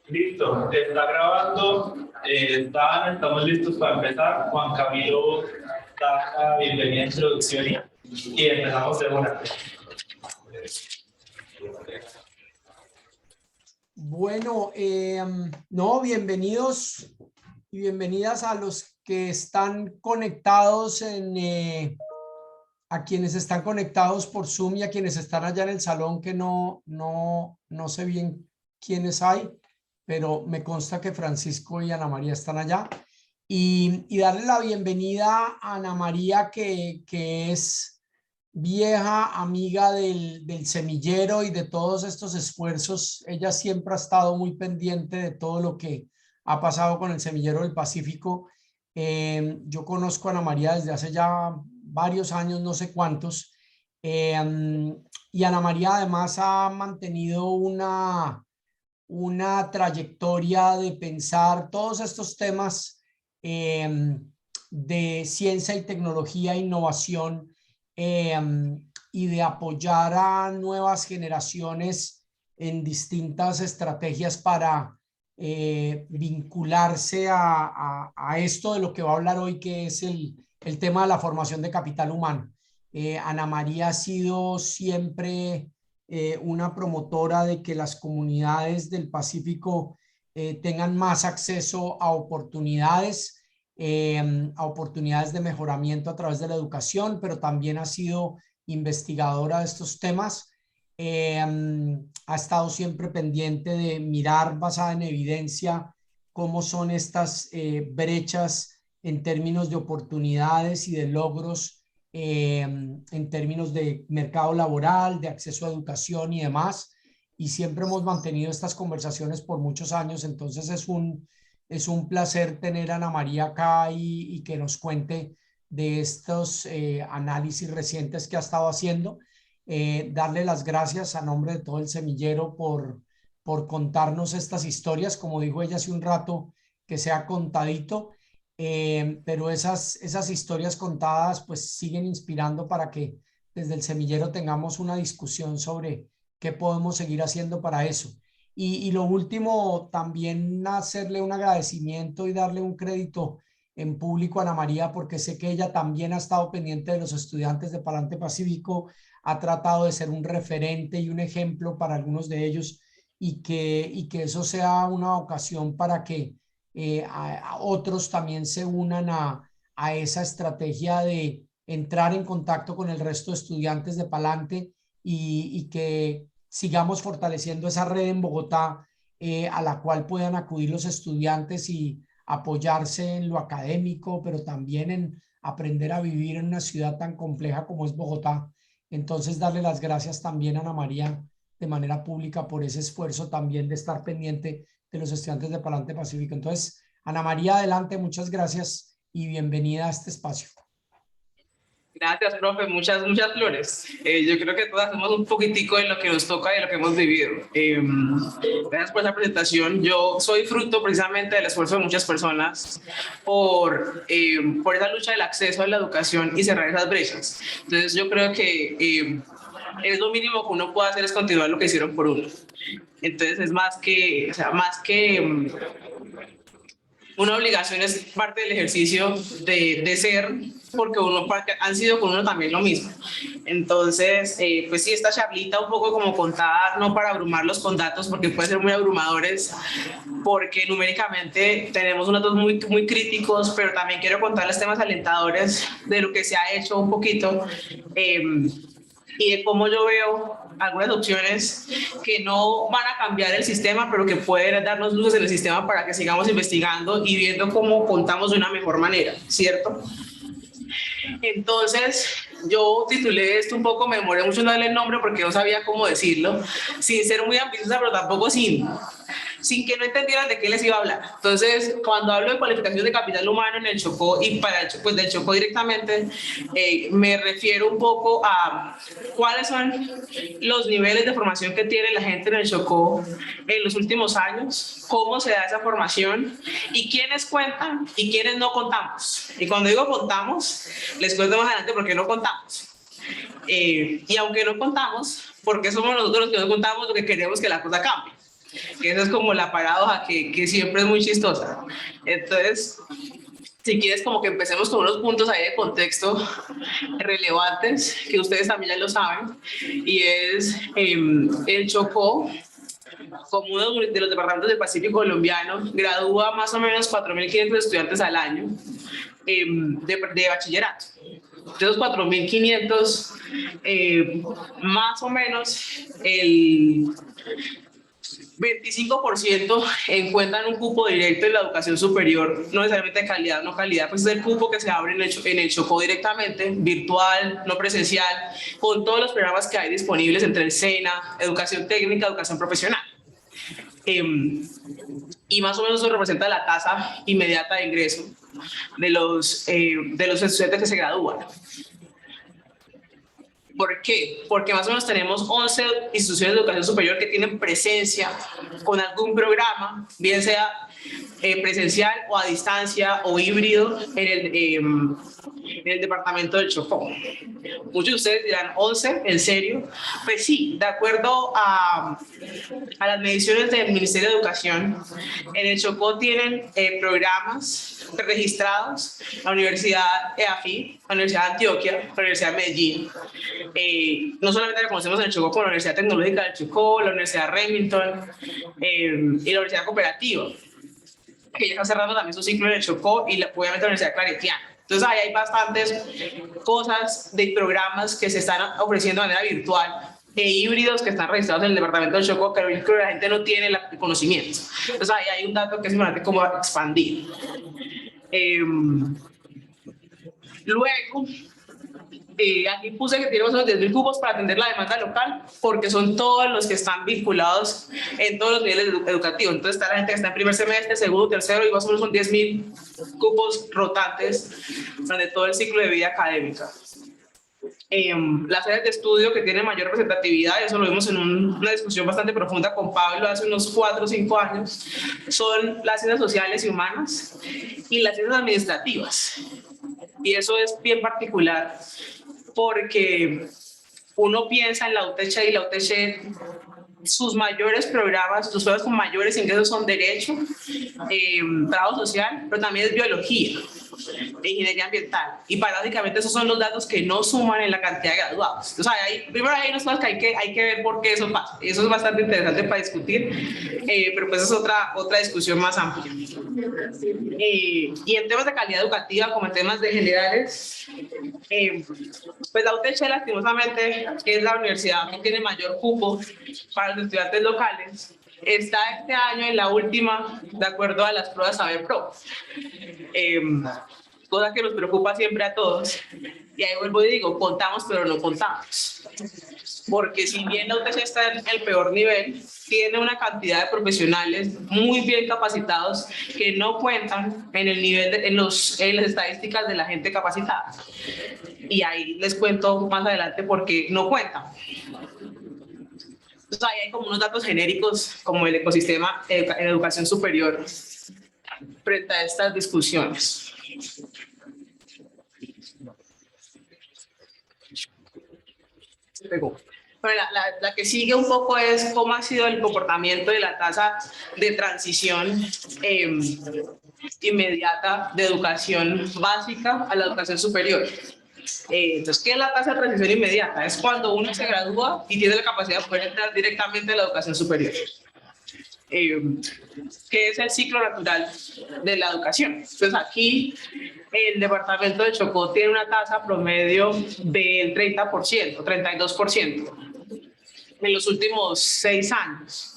Listo, se está grabando. Estamos listos para empezar. Juan Camilo da la bienvenida a introducción y empezamos de una. Bueno, no, bienvenidos y bienvenidas a los que están conectados a quienes están conectados por Zoom y a quienes están allá en el salón, que no sé bien quiénes hay, pero me consta que Francisco y Ana María están allá. Y darle la bienvenida a Ana María, que es vieja amiga del semillero y de todos estos esfuerzos. Ella siempre ha estado muy pendiente de todo lo que ha pasado con el semillero del Pacífico. Yo conozco a Ana María desde hace ya varios años, no sé cuántos, y Ana María además ha mantenido una trayectoria de pensar todos estos temas de ciencia y tecnología e innovación, y de apoyar a nuevas generaciones en distintas estrategias para vincularse a esto de lo que va a hablar hoy, que es el tema de la formación de capital humano. Ana María ha sido siempre una promotora de que las comunidades del Pacífico tengan más acceso a oportunidades de mejoramiento a través de la educación, pero también ha sido investigadora de estos temas. Ha estado siempre pendiente de mirar, basada en evidencia, cómo son estas brechas en términos de oportunidades y de logros, en términos de mercado laboral, de acceso a educación y demás. Y siempre hemos mantenido estas conversaciones por muchos años. Entonces es un placer tener a Ana María acá y que nos cuente de estos análisis recientes que ha estado haciendo. Darle las gracias a nombre de todo el semillero por contarnos estas historias, como dijo ella hace un rato, que sea contadito, pero esas historias contadas pues siguen inspirando para que desde el semillero tengamos una discusión sobre qué podemos seguir haciendo para eso. Y lo último, también hacerle un agradecimiento y darle un crédito en público a Ana María, porque sé que ella también ha estado pendiente de los estudiantes de Palante Pacífico, ha tratado de ser un referente y un ejemplo para algunos de ellos, y que eso sea una ocasión para que a otros también se unan a esa estrategia de entrar en contacto con el resto de estudiantes de Palante, y que sigamos fortaleciendo esa red en Bogotá, a la cual puedan acudir los estudiantes y apoyarse en lo académico, pero también en aprender a vivir en una ciudad tan compleja como es Bogotá. Entonces, darle las gracias también a Ana María de manera pública por ese esfuerzo también de estar pendiente de los estudiantes de Palante Pacífico. Entonces, Ana María, adelante, muchas gracias y bienvenida a este espacio. Gracias, profe, muchas flores. Yo creo que todas hacemos un poquitico de lo que nos toca y de lo que hemos vivido. Gracias por esa presentación. Yo soy fruto precisamente del esfuerzo de muchas personas por esa lucha del acceso a la educación y cerrar esas brechas. Entonces yo creo que es lo mínimo que uno puede hacer, es continuar lo que hicieron por uno. Entonces es más que una obligación, es parte del ejercicio de ser, porque han sido con uno también lo mismo. Entonces, pues sí, esta charlita un poco como contada, no para abrumarlos con datos, porque pueden ser muy abrumadores, porque numéricamente tenemos unos datos muy críticos, pero también quiero contarles temas alentadores de lo que se ha hecho un poquito, y de cómo yo veo algunas opciones que no van a cambiar el sistema, pero que pueden darnos luces en el sistema para que sigamos investigando y viendo cómo contamos de una mejor manera, ¿cierto? Entonces, yo titulé esto un poco, me demoré mucho en darle el nombre porque no sabía cómo decirlo, sin ser muy ambiciosa, pero tampoco sin sin que no entendieran de qué les iba a hablar. Entonces, cuando hablo de cualificación de capital humano en el Chocó y para el, pues del Chocó directamente, me refiero un poco a cuáles son los niveles de formación que tiene la gente en el Chocó en los últimos años, cómo se da esa formación y quiénes cuentan y quiénes no contamos. Y cuando digo contamos, les cuento más adelante por qué no contamos. Y aunque no contamos, porque somos nosotros los que no contamos, lo que queremos que la cosa cambie. Que esa es como la paradoja que siempre es muy chistosa. Entonces, si quieres, como que empecemos con unos puntos ahí de contexto relevantes, que ustedes también ya lo saben, y es el Chocó, como uno de los departamentos del Pacífico colombiano, gradúa más o menos 4.500 estudiantes al año de bachillerato. De esos 4.500, más o menos el 25% encuentran un cupo directo en la educación superior, no necesariamente de calidad o no calidad, pues es el cupo que se abre en el Chocó directamente, virtual, no presencial, con todos los programas que hay disponibles entre el SENA, educación técnica, educación profesional. Y más o menos eso representa la tasa inmediata de ingreso de los estudiantes que se gradúan. ¿Por qué? Porque más o menos tenemos 11 instituciones de educación superior que tienen presencia con algún programa, bien sea presencial o a distancia o híbrido en el departamento del Chocó. Muchos de ustedes dirán, ¿11? ¿En serio? Pues sí, de acuerdo a las mediciones del Ministerio de Educación, en el Chocó tienen programas registrados, la Universidad EAFIT, la Universidad de Antioquia, la Universidad de Medellín. No solamente la conocemos en el Chocó, como la Universidad Tecnológica del Chocó, la Universidad Remington y la Universidad Cooperativa, que ya está cerrando también su ciclo en el Chocó, y obviamente la Universidad Claretiana. Entonces ahí hay bastantes cosas de programas que se están ofreciendo de manera virtual e híbridos que están registrados en el departamento del Chocó, que la gente no tiene el conocimiento. Entonces ahí hay un dato que es importante como expandir. Luego, aquí puse que tenemos unos 10.000 cupos para atender la demanda local, porque son todos los que están vinculados en todos los niveles educativos. Entonces está la gente que está en primer semestre, segundo, tercero, y más o menos son 10.000 cupos rotantes durante todo el ciclo de vida académica. Las áreas de estudio que tienen mayor representatividad, eso lo vimos en una discusión bastante profunda con Pablo hace unos 4 o 5 años, son las ciencias sociales y humanas y las ciencias administrativas. Y eso es bien particular porque uno piensa en la UTH y la UTH, sus mayores programas, sus programas con mayores ingresos son derecho, trabajo social, pero también es biología e ingeniería ambiental. Y paradójicamente esos son los datos que no suman en la cantidad de graduados. O sea, primero hay unas cosas que hay que ver por qué eso pasa. Eso es bastante interesante para discutir, pero pues es otra discusión más amplia. Y en temas de calidad educativa, como en temas de generales, pues la UTH lastimosamente, que es la universidad que tiene mayor cupo para los estudiantes locales, está este año en la última, de acuerdo a las pruebas Saber Pro. Cosa que nos preocupa siempre a todos. Y ahí vuelvo y digo, contamos pero no contamos. Porque si bien la UTC está en el peor nivel, tiene una cantidad de profesionales muy bien capacitados que no cuentan en el nivel en las estadísticas de la gente capacitada. Y ahí les cuento más adelante por qué no cuentan. Entonces ahí hay como unos datos genéricos como el ecosistema en educación superior frente a estas discusiones. Bueno, la que sigue un poco es cómo ha sido el comportamiento de la tasa de transición inmediata de educación básica a la educación superior. Entonces, ¿qué es la tasa de transición inmediata? Es cuando uno se gradúa y tiene la capacidad de poder entrar directamente a la educación superior. Que es el ciclo natural de la educación. Entonces aquí el departamento de Chocó tiene una tasa promedio del 30%, 32% en los últimos 6 años.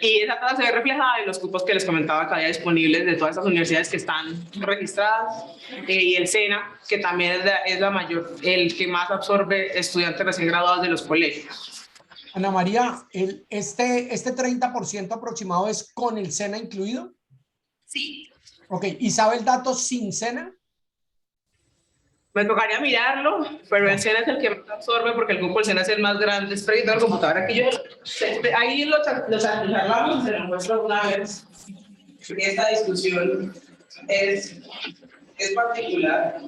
Y esa tasa se ve reflejada en los cupos que les comentaba que había disponibles de todas estas universidades que están registradas, y el SENA, que también es la mayor, el que más absorbe estudiantes recién graduados de los colegios. Ana María, este 30% aproximado es con el SENA incluido. Sí. Ok, ¿y sabe el dato sin SENA? Me tocaría mirarlo, pero el SENA es el que más absorbe porque el grupo del SENA es el más grande. Espera, yo tengo la computadora aquí. Ahí lo charlamos, se lo muestro una vez. Esta discusión es particular,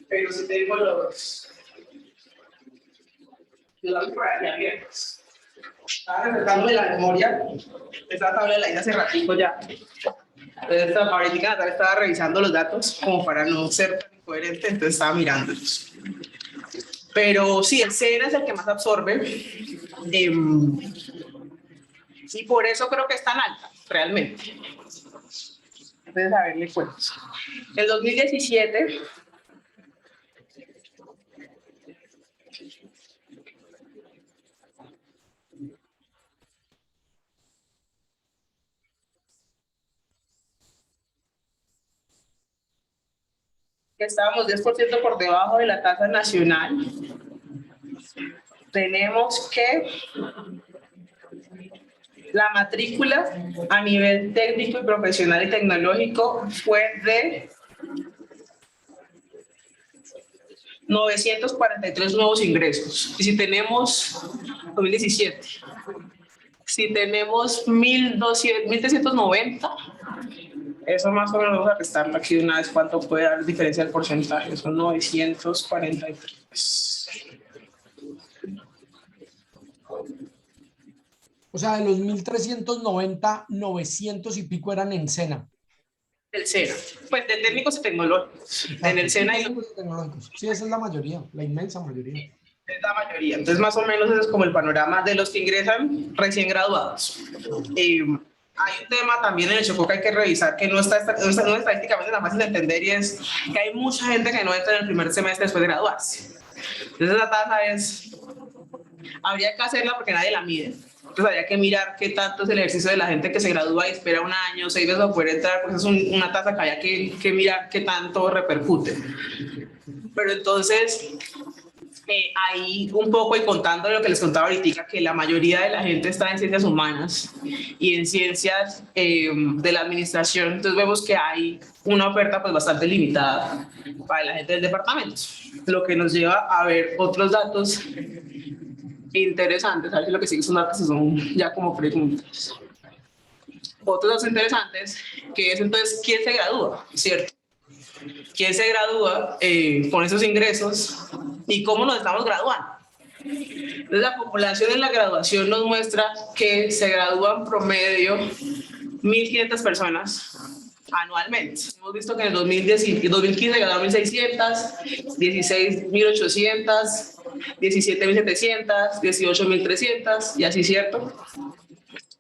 pero si tengo los por aquí abiertos. Estaba refrescando de la memoria, esta tabla la hice hace ratito ya. Entonces, ahorita Natalia estaba revisando los datos como para no ser tan incoherente, entonces estaba mirándolos. Pero sí, el SENA es el que más absorbe. Y por eso creo que es tan alta, realmente. Entonces, a ver, le cuento. El 2017... estábamos 10% por debajo de la tasa nacional. Tenemos que la matrícula a nivel técnico y profesional y tecnológico fue de 943 nuevos ingresos. Y si tenemos 2017, si tenemos 1,390, eso más o menos vamos a restarlo aquí de una vez, cuánto puede dar diferencia del porcentaje. Son 943. O sea, de los 1,390, 900 y pico eran en SENA. El SENA, pues de técnicos y tecnológicos. Exacto. En el SENA tecnológicos. Sí, esa es la mayoría, la inmensa mayoría. Es la mayoría. Entonces, más o menos ese es como el panorama de los que ingresan recién graduados. Hay un tema también en el Chocó que hay que revisar, que no está estadísticamente tan fácil de entender, y es que hay mucha gente que no entra en el primer semestre después de graduarse. Entonces, la tasa habría que hacerla porque nadie la mide. Entonces, habría que mirar qué tanto es el ejercicio de la gente que se gradúa y espera un año, 6 meses para poder entrar, pues es una tasa que habría que mirar qué tanto repercute. Pero entonces... ahí un poco, y contando lo que les contaba ahorita, que la mayoría de la gente está en ciencias humanas y en ciencias de la administración, entonces vemos que hay una oferta pues bastante limitada para la gente del departamento, lo que nos lleva a ver otros datos interesantes. A ver si lo que sigue son datos, son ya como preguntas. Otros datos interesantes, que es entonces quién se gradúa, ¿cierto? ¿Quién se gradúa con esos ingresos y cómo nos estamos graduando? Entonces, la población en la graduación nos muestra que se gradúan promedio 1,500 personas anualmente. Hemos visto que en el 2015 graduaron 1,600, 16, 1,800, 17,700, 18,300 y así, ¿cierto?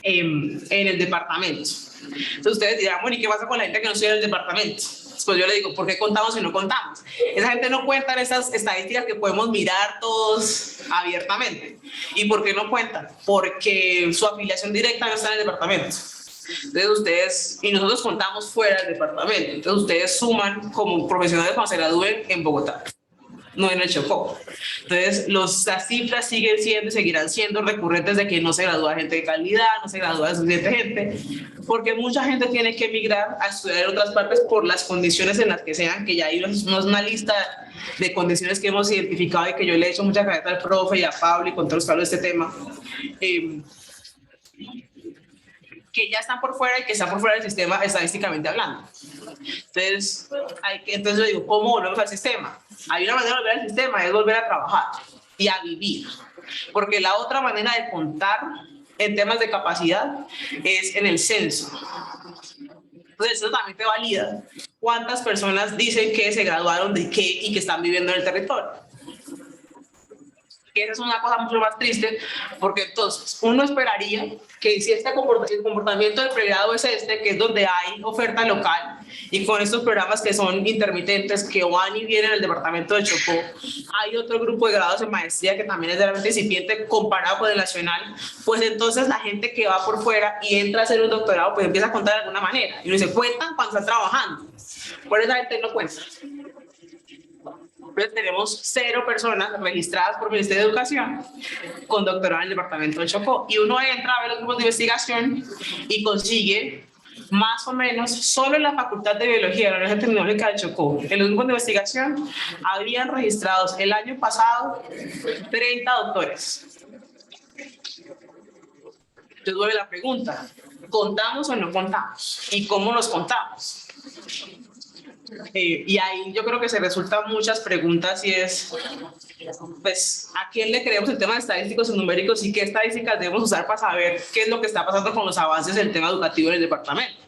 En el departamento. Entonces ustedes dirán, bueno, ¿y qué pasa con la gente que no estudia en el departamento? Pues yo le digo, ¿por qué contamos y no contamos? Esa gente no cuenta en esas estadísticas que podemos mirar todos abiertamente. ¿Y por qué no cuentan? Porque su afiliación directa no está en el departamento. Entonces ustedes, y nosotros contamos fuera del departamento, entonces ustedes suman como profesionales cuando se gradúen en Bogotá, no en el Chocó. Entonces, las cifras siguen siendo y seguirán siendo recurrentes de que no se gradúa gente de calidad, no se gradúa suficiente gente, porque mucha gente tiene que emigrar a estudiar en otras partes por las condiciones en las que sean, que ya hay una lista de condiciones que hemos identificado y que yo le he hecho mucha cabeza al profe y a Pablo y con todos los que hablo de este tema, que ya están por fuera y que están por fuera del sistema estadísticamente hablando. Entonces, entonces yo digo, ¿cómo volvemos al sistema? Hay una manera de volver al sistema, es volver a trabajar y a vivir. Porque la otra manera de contar en temas de capacidad es en el censo. Entonces, eso también te valida cuántas personas dicen que se graduaron de qué y que están viviendo en el territorio. Que esa es una cosa mucho más triste, porque entonces uno esperaría que si el comportamiento del pregrado es que es donde hay oferta local, y con estos programas que son intermitentes, que van y vienen al departamento de Chocó, hay otro grupo de grados en maestría que también es realmente incipiente comparado con el nacional, pues entonces la gente que va por fuera y entra a hacer un doctorado, pues empieza a contar de alguna manera, y uno dice, cuentan cuando están trabajando, por esa gente no cuenta. Entonces tenemos 0 personas registradas por el Ministerio de Educación con doctorado en el departamento de Chocó. Y uno entra a ver los grupos de investigación y consigue más o menos solo en la Facultad de Biología de la Universidad Tecnológica de Chocó, en los grupos de investigación, habían registrados el año pasado 30 doctores. Entonces vuelve la pregunta, ¿contamos o no contamos? ¿Y cómo nos contamos? Y ahí yo creo que se resultan muchas preguntas y es, pues, ¿a quién le creemos el tema de estadísticos y numéricos y qué estadísticas debemos usar para saber qué es lo que está pasando con los avances del tema educativo en el departamento?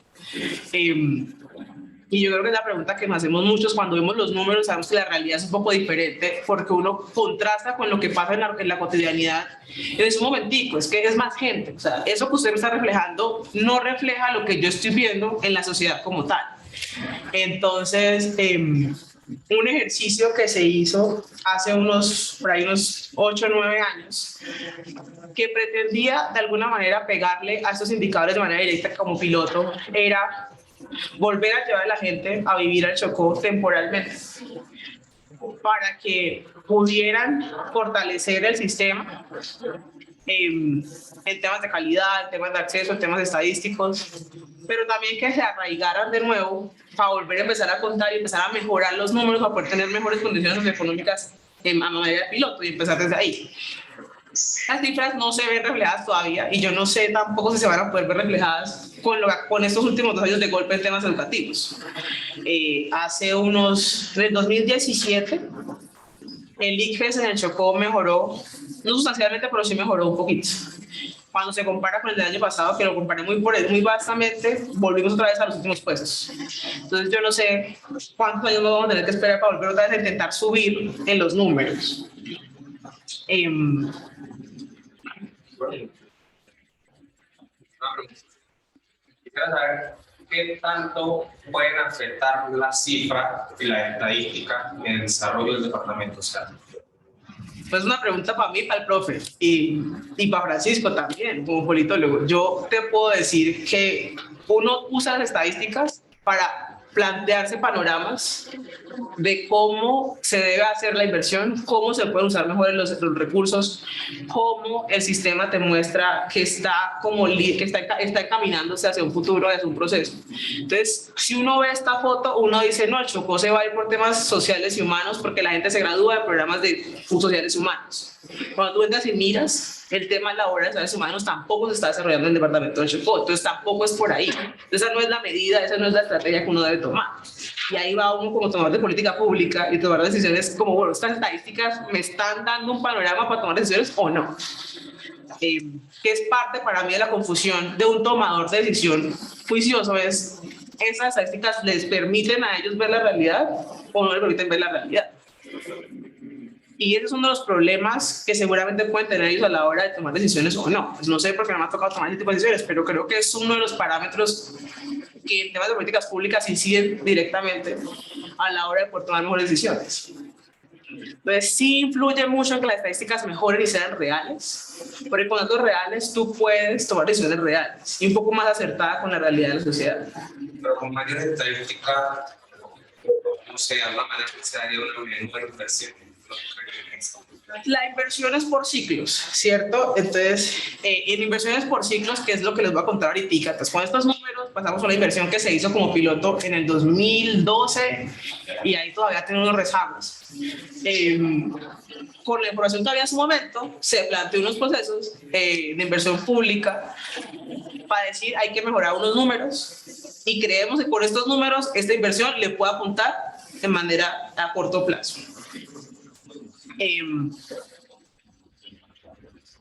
Y yo creo que es la pregunta que nos hacemos muchos cuando vemos los números, sabemos que la realidad es un poco diferente porque uno contrasta con lo que pasa en la cotidianidad. En ese momentico, es que es más gente, o sea, eso que usted me está reflejando no refleja lo que yo estoy viendo en la sociedad como tal. Entonces, un ejercicio que se hizo hace por ahí unos 8 o 9 años, que pretendía de alguna manera pegarle a estos indicadores de manera directa como piloto, era volver a llevar a la gente a vivir al Chocó temporalmente, para que pudieran fortalecer el sistema en temas de calidad, en temas de acceso, en temas estadísticos, pero también que se arraigaran de nuevo para volver a empezar a contar y empezar a mejorar los números para poder tener mejores condiciones económicas a manera de piloto y empezar desde ahí. Las cifras no se ven reflejadas todavía y yo no sé tampoco si se van a poder ver reflejadas con estos últimos 2 años de golpe en temas educativos. En el 2017, el ICFES en el Chocó mejoró, no sustancialmente, pero sí mejoró un poquito. Cuando se compara con el del año pasado, que lo comparé muy vastamente, volvimos otra vez a los últimos puestos. Entonces yo no sé cuántos años vamos a tener que esperar para volver otra vez a intentar subir en los números. Quisiera saber qué tanto pueden afectar las cifras y las estadísticas en el desarrollo del departamento. Pues una pregunta para mí, para el profe y para Francisco también, como politólogo. Yo te puedo decir que uno usa las estadísticas para plantearse panoramas de cómo se debe hacer la inversión, cómo se pueden usar mejor los recursos, cómo el sistema te muestra que está encaminándose hacia un futuro, hacia un proceso. Entonces, si uno ve esta foto, uno dice, no, el Chocó se va a ir por temas sociales y humanos porque la gente se gradúa de programas de sociales y humanos. Cuando tú entras y miras, el tema laboral de sociales humanos tampoco se está desarrollando en el departamento de Chocó, entonces tampoco es por ahí. Esa no es la medida, esa no es la estrategia que uno debe tomar. Y ahí va uno como tomador de política pública y tomar decisiones como, bueno, estas estadísticas me están dando un panorama para tomar decisiones o no. Que es parte para mí de la confusión de un tomador de decisión juicioso, es esas estadísticas les permiten a ellos ver la realidad o no les permiten ver la realidad. Y ese es uno de los problemas que seguramente pueden tener ellos a la hora de tomar decisiones o no. Pues no sé porque no me ha tocado tomar ese tipo de decisiones, pero creo que es uno de los parámetros que en temas de políticas públicas inciden directamente a la hora de poder tomar mejores decisiones. Entonces sí influye mucho en que las estadísticas mejoren y sean reales, porque con datos reales tú puedes tomar decisiones reales y un poco más acertadas con la realidad de la sociedad. Pero con mayores estadísticas, no sé, de alguna manera se daría una menor inversión. La inversión es por ciclos, ¿cierto? Entonces, en inversiones por ciclos, ¿qué es lo que les voy a contar ahorita? Entonces, con estos números pasamos a una inversión que se hizo como piloto en el 2012 y ahí todavía tenemos unos rezagos. Con la información que había en su momento, se planteó unos procesos de inversión pública para decir hay que mejorar unos números y creemos que con estos números esta inversión le puede apuntar de manera a corto plazo.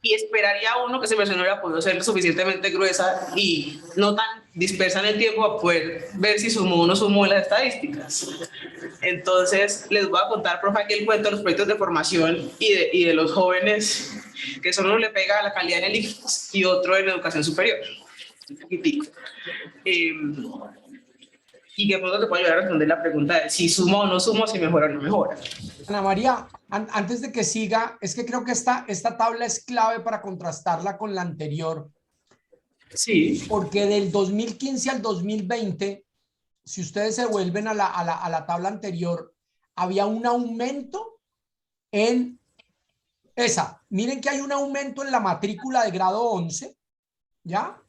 Y esperaría uno que esa inversión hubiera podido ser suficientemente gruesa y no tan dispersa en el tiempo para poder ver si sumó o no sumó las estadísticas. Entonces, les voy a contar, profe, aquí el cuento de los proyectos de formación y de los jóvenes, que solo uno le pega a la calidad en el ICFES y otro en educación superior. Un poquitico. Y que pronto te pueda ayudar a responder la pregunta de si sumo o no sumo, si mejora o no mejora. Ana María, antes de que siga, es que creo que esta tabla es clave para contrastarla con la anterior. Sí. Porque del 2015 al 2020, si ustedes se vuelven a la tabla anterior, había un aumento miren que hay un aumento en la matrícula de grado 11, ¿ya?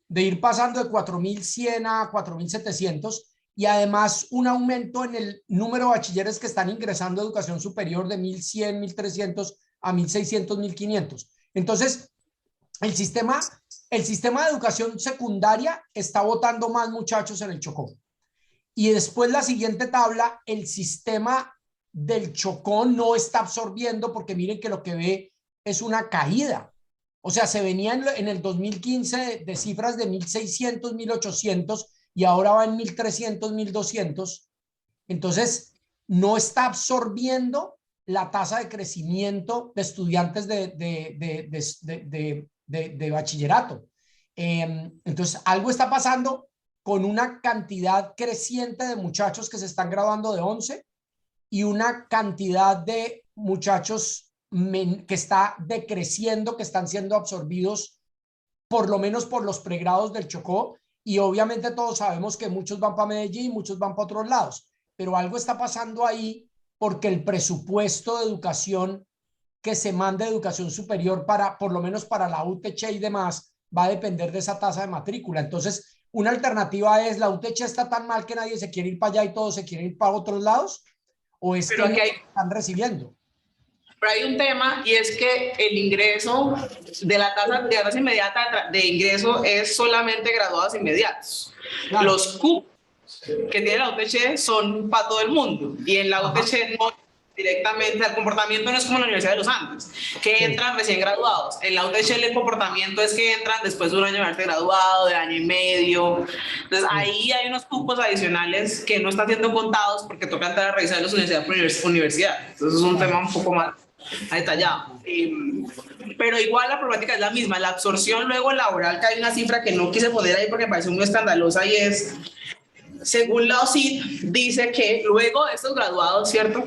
De ir pasando de 4.100 a 4.700 y además un aumento en el número de bachilleres que están ingresando a educación superior de 1.100, 1.300 a 1.600, 1.500. Entonces, el sistema de educación secundaria está botando más muchachos en el Chocó. Y después la siguiente tabla, el sistema del Chocó no está absorbiendo porque miren que lo que ve es una caída. O sea, se venía en el 2015 de cifras de 1.600, 1.800 y ahora va en 1.300, 1.200. Entonces, no está absorbiendo la tasa de crecimiento de estudiantes de bachillerato. Entonces, algo está pasando con una cantidad creciente de muchachos que se están graduando de 11 y una cantidad de muchachos que está decreciendo, que están siendo absorbidos por lo menos por los pregrados del Chocó, y obviamente todos sabemos que muchos van para Medellín, muchos van para otros lados, pero algo está pasando ahí porque el presupuesto de educación que se manda de educación superior para, por lo menos para la UTC y demás, va a depender de esa tasa de matrícula. Entonces, una alternativa es, ¿la UTC está tan mal que nadie se quiere ir para allá y todos se quieren ir para otros lados? ¿O es Pero que hay, están recibiendo? pero hay un tema, y es que el ingreso de la tasa inmediata de ingreso es solamente graduados inmediatos. Claro. Los cupos que tiene la UTC son para todo el mundo, y en la UTC no directamente, el comportamiento no es como en la Universidad de los Andes, que entran recién graduados. En la UTC el comportamiento es que entran después de un año de haberse graduado, de año y medio. Entonces ahí hay unos cupos adicionales que no están siendo contados porque toca entrar a revisar los universidad por universidad. Entonces es un tema un poco más detallado. Pero igual la problemática es la misma, la absorción luego laboral, que hay una cifra que no quise poner ahí porque me parece muy escandalosa, y es, según la OSIT, dice que luego de estos graduados, ¿cierto?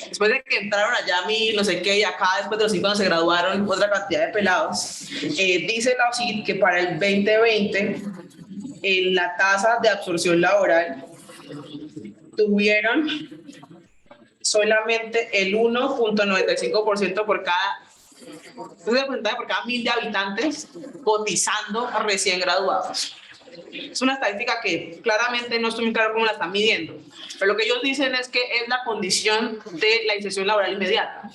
Después de que entraron allá no sé qué, y acá después de los 5 años se graduaron otra cantidad de pelados, dice la OSIT que para el 2020 la tasa de absorción laboral tuvieron solamente el 1.95% por cada 1.000 de habitantes cotizando a recién graduados. Es una estadística que claramente no estoy muy claro cómo la están midiendo, pero lo que ellos dicen es que es la condición de la inserción laboral inmediata.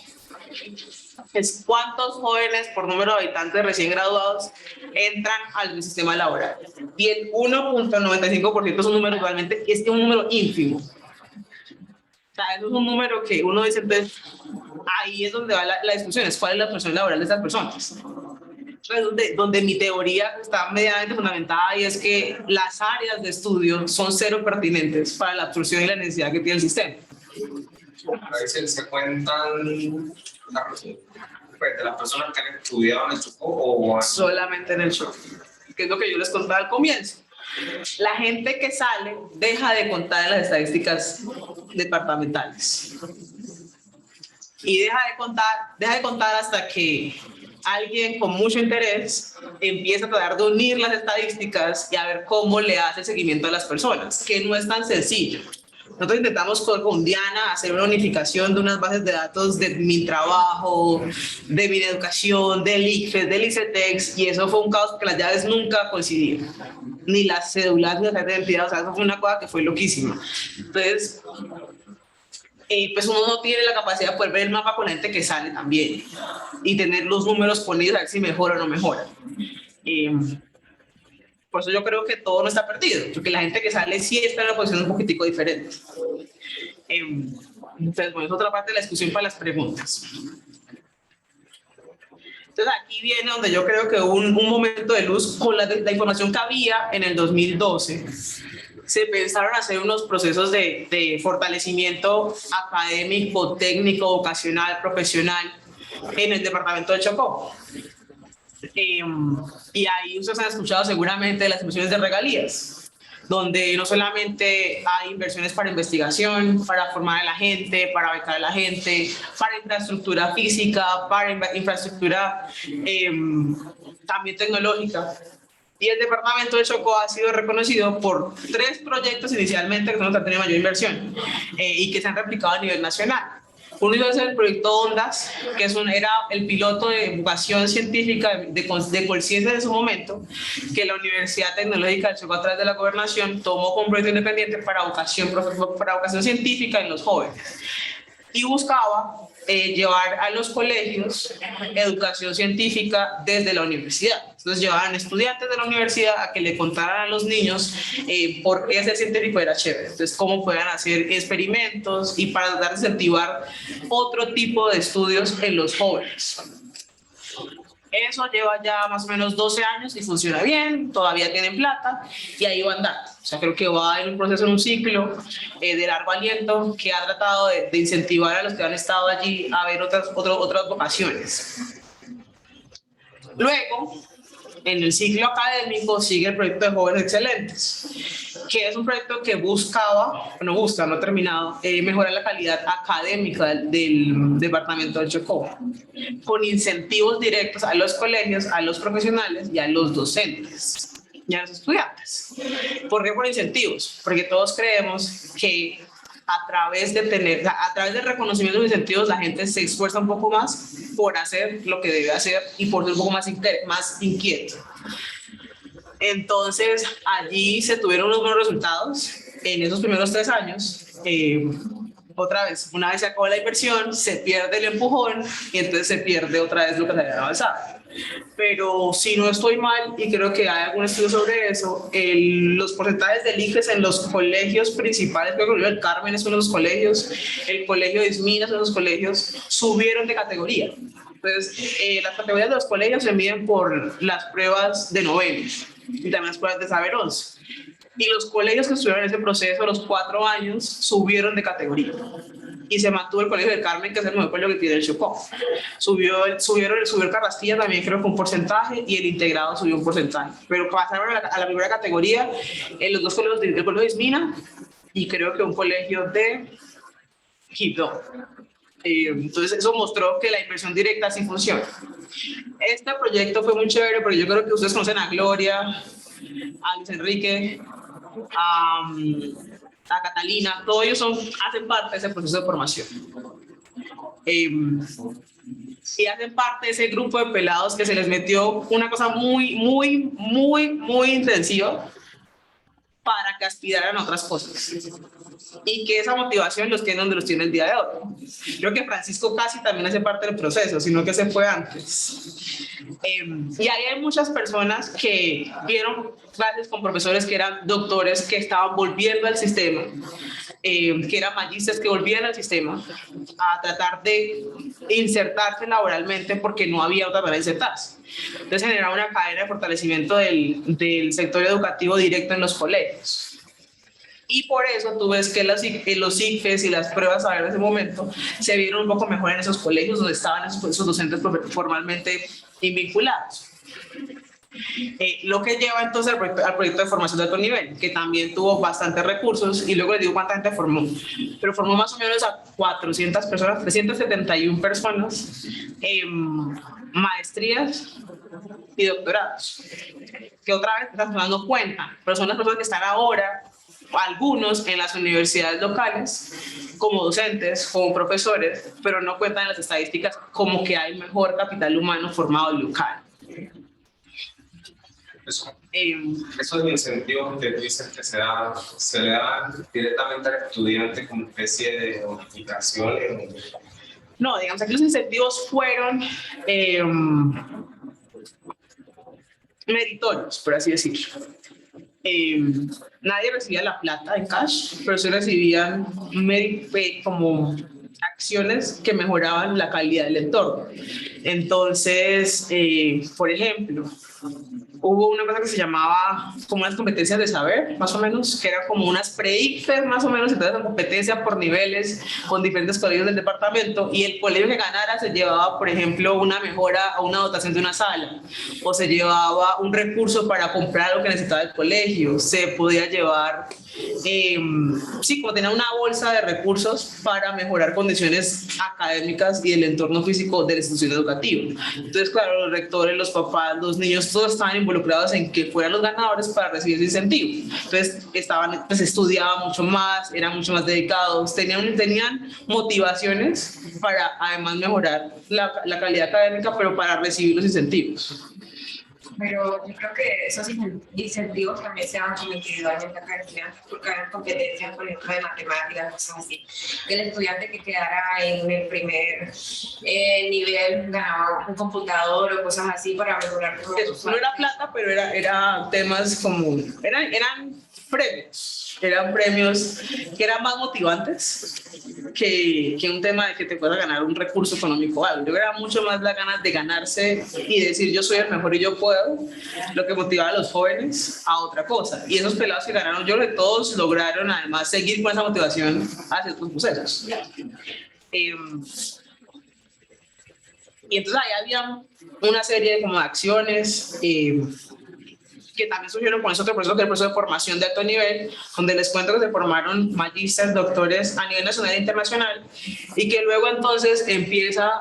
Es cuántos jóvenes por número de habitantes recién graduados entran al sistema laboral. Y el 1.95% es un número igualmente, es un número ínfimo. O sea, eso es un número que uno dice, entonces, ahí es donde va la discusión, es cuál es la absorción laboral de estas personas. Donde mi teoría está medianamente fundamentada, y es que las áreas de estudio son cero pertinentes para la absorción y la necesidad que tiene el sistema. A veces se cuentan de las personas que han estudiado en el Chocó o solamente en el Chocó, que es lo que yo les contaba al comienzo. La gente que sale deja de contar en las estadísticas departamentales y deja de contar hasta que alguien con mucho interés empieza a tratar de unir las estadísticas y a ver cómo le hace seguimiento a las personas, que no es tan sencillo. Nosotros intentamos con Diana hacer una unificación de unas bases de datos de mi trabajo, de mi educación, del ICFES, del ICETEX, y eso fue un caos porque las llaves nunca coincidían, ni las cédulas, ni las de identidad. O sea, eso fue una cosa que fue loquísima. Entonces, pues uno no tiene la capacidad de poder ver el mapa con la gente que sale también y tener los números con ellos a ver si mejora o no mejora. Por eso yo creo que todo no está perdido, porque la gente que sale sí está en una posición un poquitico diferente. Entonces, bueno, es otra parte de la discusión para las preguntas. Entonces, aquí viene donde yo creo que hubo un momento de luz con la información que había en el 2012. Se pensaron hacer unos procesos de fortalecimiento académico, técnico, vocacional, profesional en el departamento del Chocó. Y ahí ustedes han escuchado seguramente las inversiones de regalías, donde no solamente hay inversiones para investigación, para formar a la gente, para becar a la gente, para infraestructura física, para infraestructura también tecnológica, Y el departamento de Chocó ha sido reconocido por 3 proyectos inicialmente que son los que han tenido mayor inversión y que se han replicado a nivel nacional. Uno es el proyecto Ondas, que era el piloto de divulgación científica de conciencia en su momento, que la Universidad Tecnológica del Chocó, a través de la gobernación, tomó como proyecto independiente para educación científica en los jóvenes. Y buscaba llevar a los colegios educación científica desde la universidad. Entonces llevaban estudiantes de la universidad a que le contaran a los niños por qué ser científico era chévere. Entonces cómo puedan hacer experimentos y para tratar de incentivar otro tipo de estudios en los jóvenes. Eso lleva ya más o menos 12 años y funciona bien, todavía tienen plata y ahí van dando. O sea, creo que va en un proceso, en un ciclo de largo aliento que ha tratado de incentivar a los que han estado allí a ver otras vocaciones. Luego, en el ciclo académico sigue el proyecto de Jóvenes Excelentes, que es un proyecto que no ha terminado, mejorar la calidad académica del departamento del Chocó, con incentivos directos a los colegios, a los profesionales y a los docentes y a los estudiantes. ¿Por qué por incentivos? Porque todos creemos que a través del reconocimiento de los incentivos la gente se esfuerza un poco más por hacer lo que debe hacer y por ser un poco más inquieto. Entonces allí se tuvieron unos buenos resultados en esos primeros 3 años. Otra vez, una vez se acabó la inversión, se pierde el empujón y entonces se pierde otra vez lo que se había avanzado. Pero si no estoy mal, y creo que hay algún estudio sobre eso, los porcentajes del ICFES en los colegios principales, creo que el Carmen es uno de los colegios, el colegio de Ismina es uno de los colegios, subieron de categoría. Entonces, las categorías de los colegios se miden por las pruebas de noveno y también las pruebas de saber 11. Y los colegios que estuvieron en ese proceso a los 4 años subieron de categoría. Y se mantuvo el colegio del Carmen, que es el mejor colegio que tiene el Chocó. Subió el Carrasquilla también, creo que un porcentaje, y el integrado subió un porcentaje. Pero pasaron a la primera categoría los 2 colegios, el colegio de Ismina y creo que un colegio de Quibdó. Entonces eso mostró que la inversión directa sí funciona. Este proyecto fue muy chévere porque yo creo que ustedes conocen a Gloria, a Luis Enrique, a Catalina, todos ellos hacen parte de ese proceso de formación. Y hacen parte de ese grupo de pelados que se les metió una cosa muy intensiva para que aspiraran a otras cosas. Y que esa motivación los tiene donde los tiene el día de hoy. Creo que Francisco casi también hace parte del proceso, sino que se fue antes. Y ahí hay muchas personas que vieron clases con profesores que eran doctores que estaban volviendo al sistema, que eran magísteres que volvían al sistema a tratar de insertarse laboralmente porque no había otra manera de insertarse. Entonces generaba una cadena de fortalecimiento del sector educativo directo en los colegios. Y por eso tú ves que los ICFES y las pruebas a ver en ese momento se vieron un poco mejor en esos colegios donde estaban esos docentes formalmente vinculados. Lo que lleva entonces al proyecto de formación de alto nivel, que también tuvo bastantes recursos, y luego les digo cuánta gente formó, pero formó más o menos a 400 personas, 371 personas, maestrías y doctorados, que otra vez están dando cuenta, pero son las personas que están ahora, algunos en las universidades locales, como docentes, como profesores, pero no cuentan en las estadísticas como que hay mejor capital humano formado local. Esos incentivos que dicen que se le dan directamente al estudiante como especie de bonificación. No, digamos que los incentivos fueron meritorios, por así decirlo. Nadie recibía la plata en cash, pero sí recibían como acciones que mejoraban la calidad del entorno. Entonces, por ejemplo, hubo una cosa que se llamaba como unas competencias de saber, más o menos, que eran como unas pre-ICFES, más o menos, entonces una competencia por niveles con diferentes colegios del departamento, y el colegio que ganara se llevaba, por ejemplo, una mejora o una dotación de una sala, o se llevaba un recurso para comprar lo que necesitaba el colegio, se podía llevar, como tenía una bolsa de recursos para mejorar condiciones académicas y el entorno físico de la institución educativa. Entonces, claro, los rectores, los papás, los niños todos estaban involucrados en que fueran los ganadores para recibir ese incentivo. Entonces, pues estudiaban mucho más, eran mucho más dedicados, tenían motivaciones para además mejorar la calidad académica, pero para recibir los incentivos. Pero yo creo que esos incentivos también se dan como individualmente acá en estudiantes, porque hay competencias, por ejemplo, de matemáticas, cosas así. Que el estudiante que quedara en el primer nivel ganaba un computador o cosas así para mejorar. Eso no era plata, pero era temas como, eran premios que eran más motivantes que un tema de que te puedas ganar un recurso económico o algo. Yo era mucho más las ganas de ganarse y decir yo soy el mejor y yo puedo, lo que motivaba a los jóvenes a otra cosa. Y esos pelados que ganaron, yo creo que todos lograron además seguir con esa motivación hacia otros procesos. Y entonces ahí había una serie como de acciones que también surgieron con ese otro proceso, que es el proceso de formación de alto nivel, donde les cuento que se formaron magísteres, doctores a nivel nacional e internacional, y que luego entonces empieza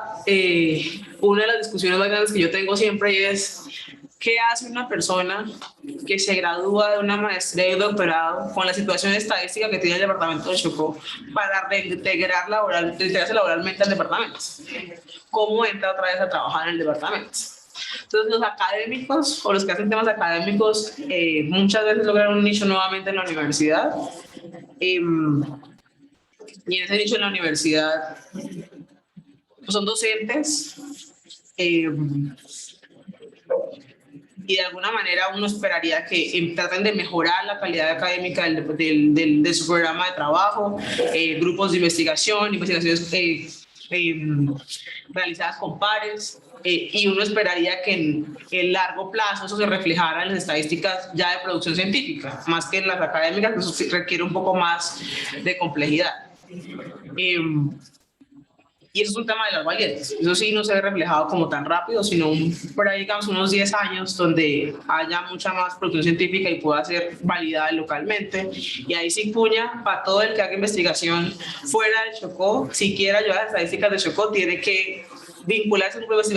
una de las discusiones más grandes que yo tengo siempre, y es ¿qué hace una persona que se gradúa de una maestría y doctorado con la situación estadística que tiene el departamento de Chocó para reintegrarse laboralmente al departamento? ¿Cómo entra otra vez a trabajar en el departamento? Entonces los académicos o los que hacen temas académicos muchas veces logran un nicho nuevamente en la universidad, y en ese nicho en la universidad pues son docentes, y de alguna manera uno esperaría que traten de mejorar la calidad académica de su programa de trabajo, grupos de investigaciones realizadas con pares, y uno esperaría que en el largo plazo eso se reflejara en las estadísticas ya de producción científica, más que en las académicas, que eso sí requiere un poco más de complejidad. Y eso es un tema de las valientes. Eso sí no se ve reflejado como tan rápido, sino por ahí, digamos, unos 10 años donde haya mucha más producción científica y pueda ser validada localmente. Y ahí sí cuña para todo el que haga investigación fuera del Chocó, si quiere ayudar a las estadísticas del Chocó, tiene que vincularse a un grupo de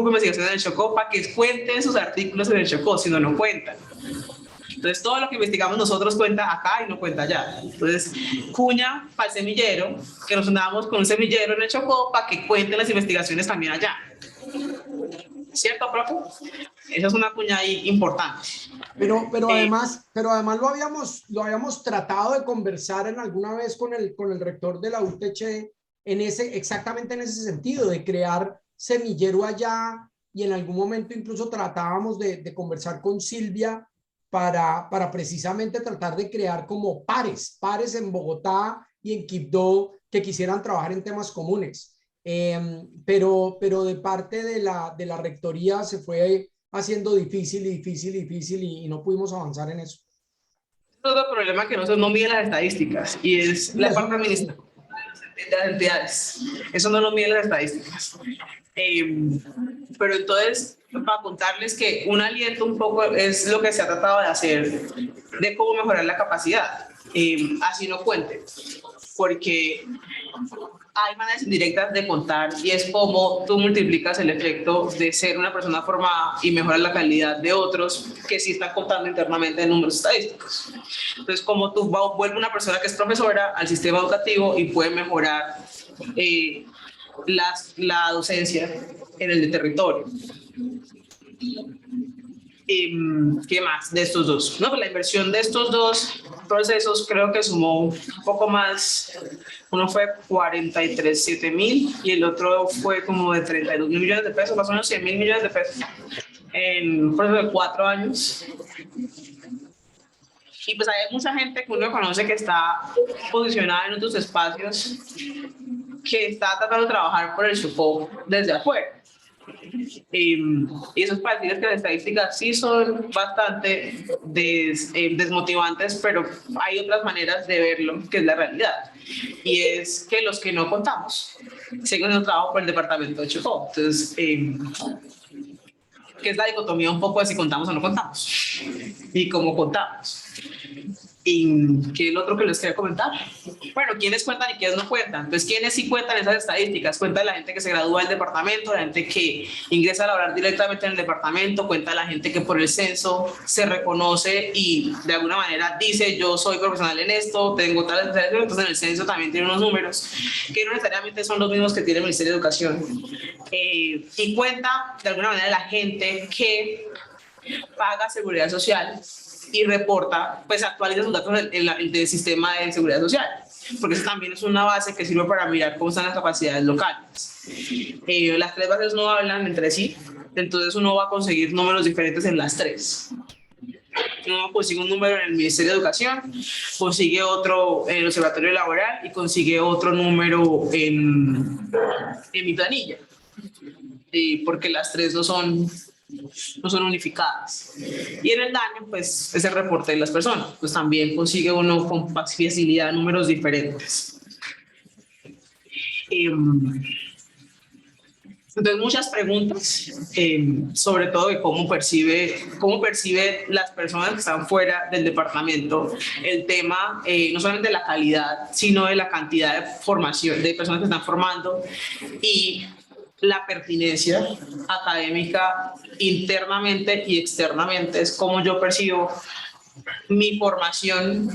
investigación en el Chocó para que cuenten sus artículos en el Chocó, si no, no cuentan. Entonces, todo lo que investigamos nosotros cuenta acá y no cuenta allá. Entonces, cuña para el semillero, que nos unamos con un semillero en el Chocó para que cuenten las investigaciones también allá. ¿Cierto, profe? Esa es una cuña ahí importante. Pero además lo habíamos tratado de conversar en alguna vez con el rector de la UTC exactamente en ese sentido, de crear semillero allá, y en algún momento incluso tratábamos de conversar con Silvia para precisamente tratar de crear como pares en Bogotá y en Quibdó que quisieran trabajar en temas comunes. Pero de parte de la rectoría se fue haciendo difícil y no pudimos avanzar en eso. Otro problema que no mide las estadísticas, y es la parte administrativa de las entidades. Eso no lo mide las estadísticas. Pero entonces, para contarles que un aliento un poco es lo que se ha tratado de hacer, de cómo mejorar la capacidad, así no cuente, porque hay maneras indirectas de contar, y es como tú multiplicas el efecto de ser una persona formada y mejorar la calidad de otros que sí están contando internamente en números estadísticos. Entonces, como tú vuelves una persona que es profesora al sistema educativo y puede mejorar la docencia en el territorio. ¿Qué más de estos dos? No, pues la inversión de estos dos procesos creo que sumó un poco más. Uno fue 43.700 y el otro fue como de 32 mil millones de pesos, más o menos 100 mil millones de pesos en un proceso de 4 años. Y pues hay mucha gente que uno conoce que está posicionada en otros espacios, que está tratando de trabajar por el Chocó desde afuera. Y eso es para decirles que las estadísticas sí son bastante desmotivantes, pero hay otras maneras de verlo, que es la realidad. Y es que los que no contamos siguen haciendo trabajo por el departamento de Chocó. Entonces, que es la dicotomía un poco de si contamos o no contamos y cómo contamos. ¿Y qué es lo otro que les quería comentar? bueno, ¿quiénes cuentan y quiénes no cuentan? Entonces, ¿quiénes sí cuentan esas estadísticas? Cuenta la gente que se gradúa del departamento, la gente que ingresa a laborar directamente en el departamento, cuenta la gente que por el censo se reconoce y de alguna manera dice, yo soy profesional en esto, tengo tales especializaciones. Entonces, en el censo también tiene unos números que no necesariamente son los mismos que tiene el Ministerio de Educación. Y cuenta de alguna manera la gente que paga seguridad social y reporta, pues actualiza sus datos del sistema de seguridad social, porque eso también es una base que sirve para mirar cómo están las capacidades locales. Las tres bases no hablan entre sí, entonces uno va a conseguir números diferentes en las tres. Uno consigue un número en el Ministerio de Educación, consigue otro en el Observatorio Laboral y consigue otro número en mi planilla, porque las tres no son unificadas. Y en el daño, pues, es el reporte de las personas. Pues también consigue uno con facilidad números diferentes. Entonces, muchas preguntas, sobre todo de cómo percibe las personas que están fuera del departamento el tema, no solamente de la calidad, sino de la cantidad de formación, de personas que están formando y la pertinencia académica internamente y externamente. Es como yo percibo mi formación,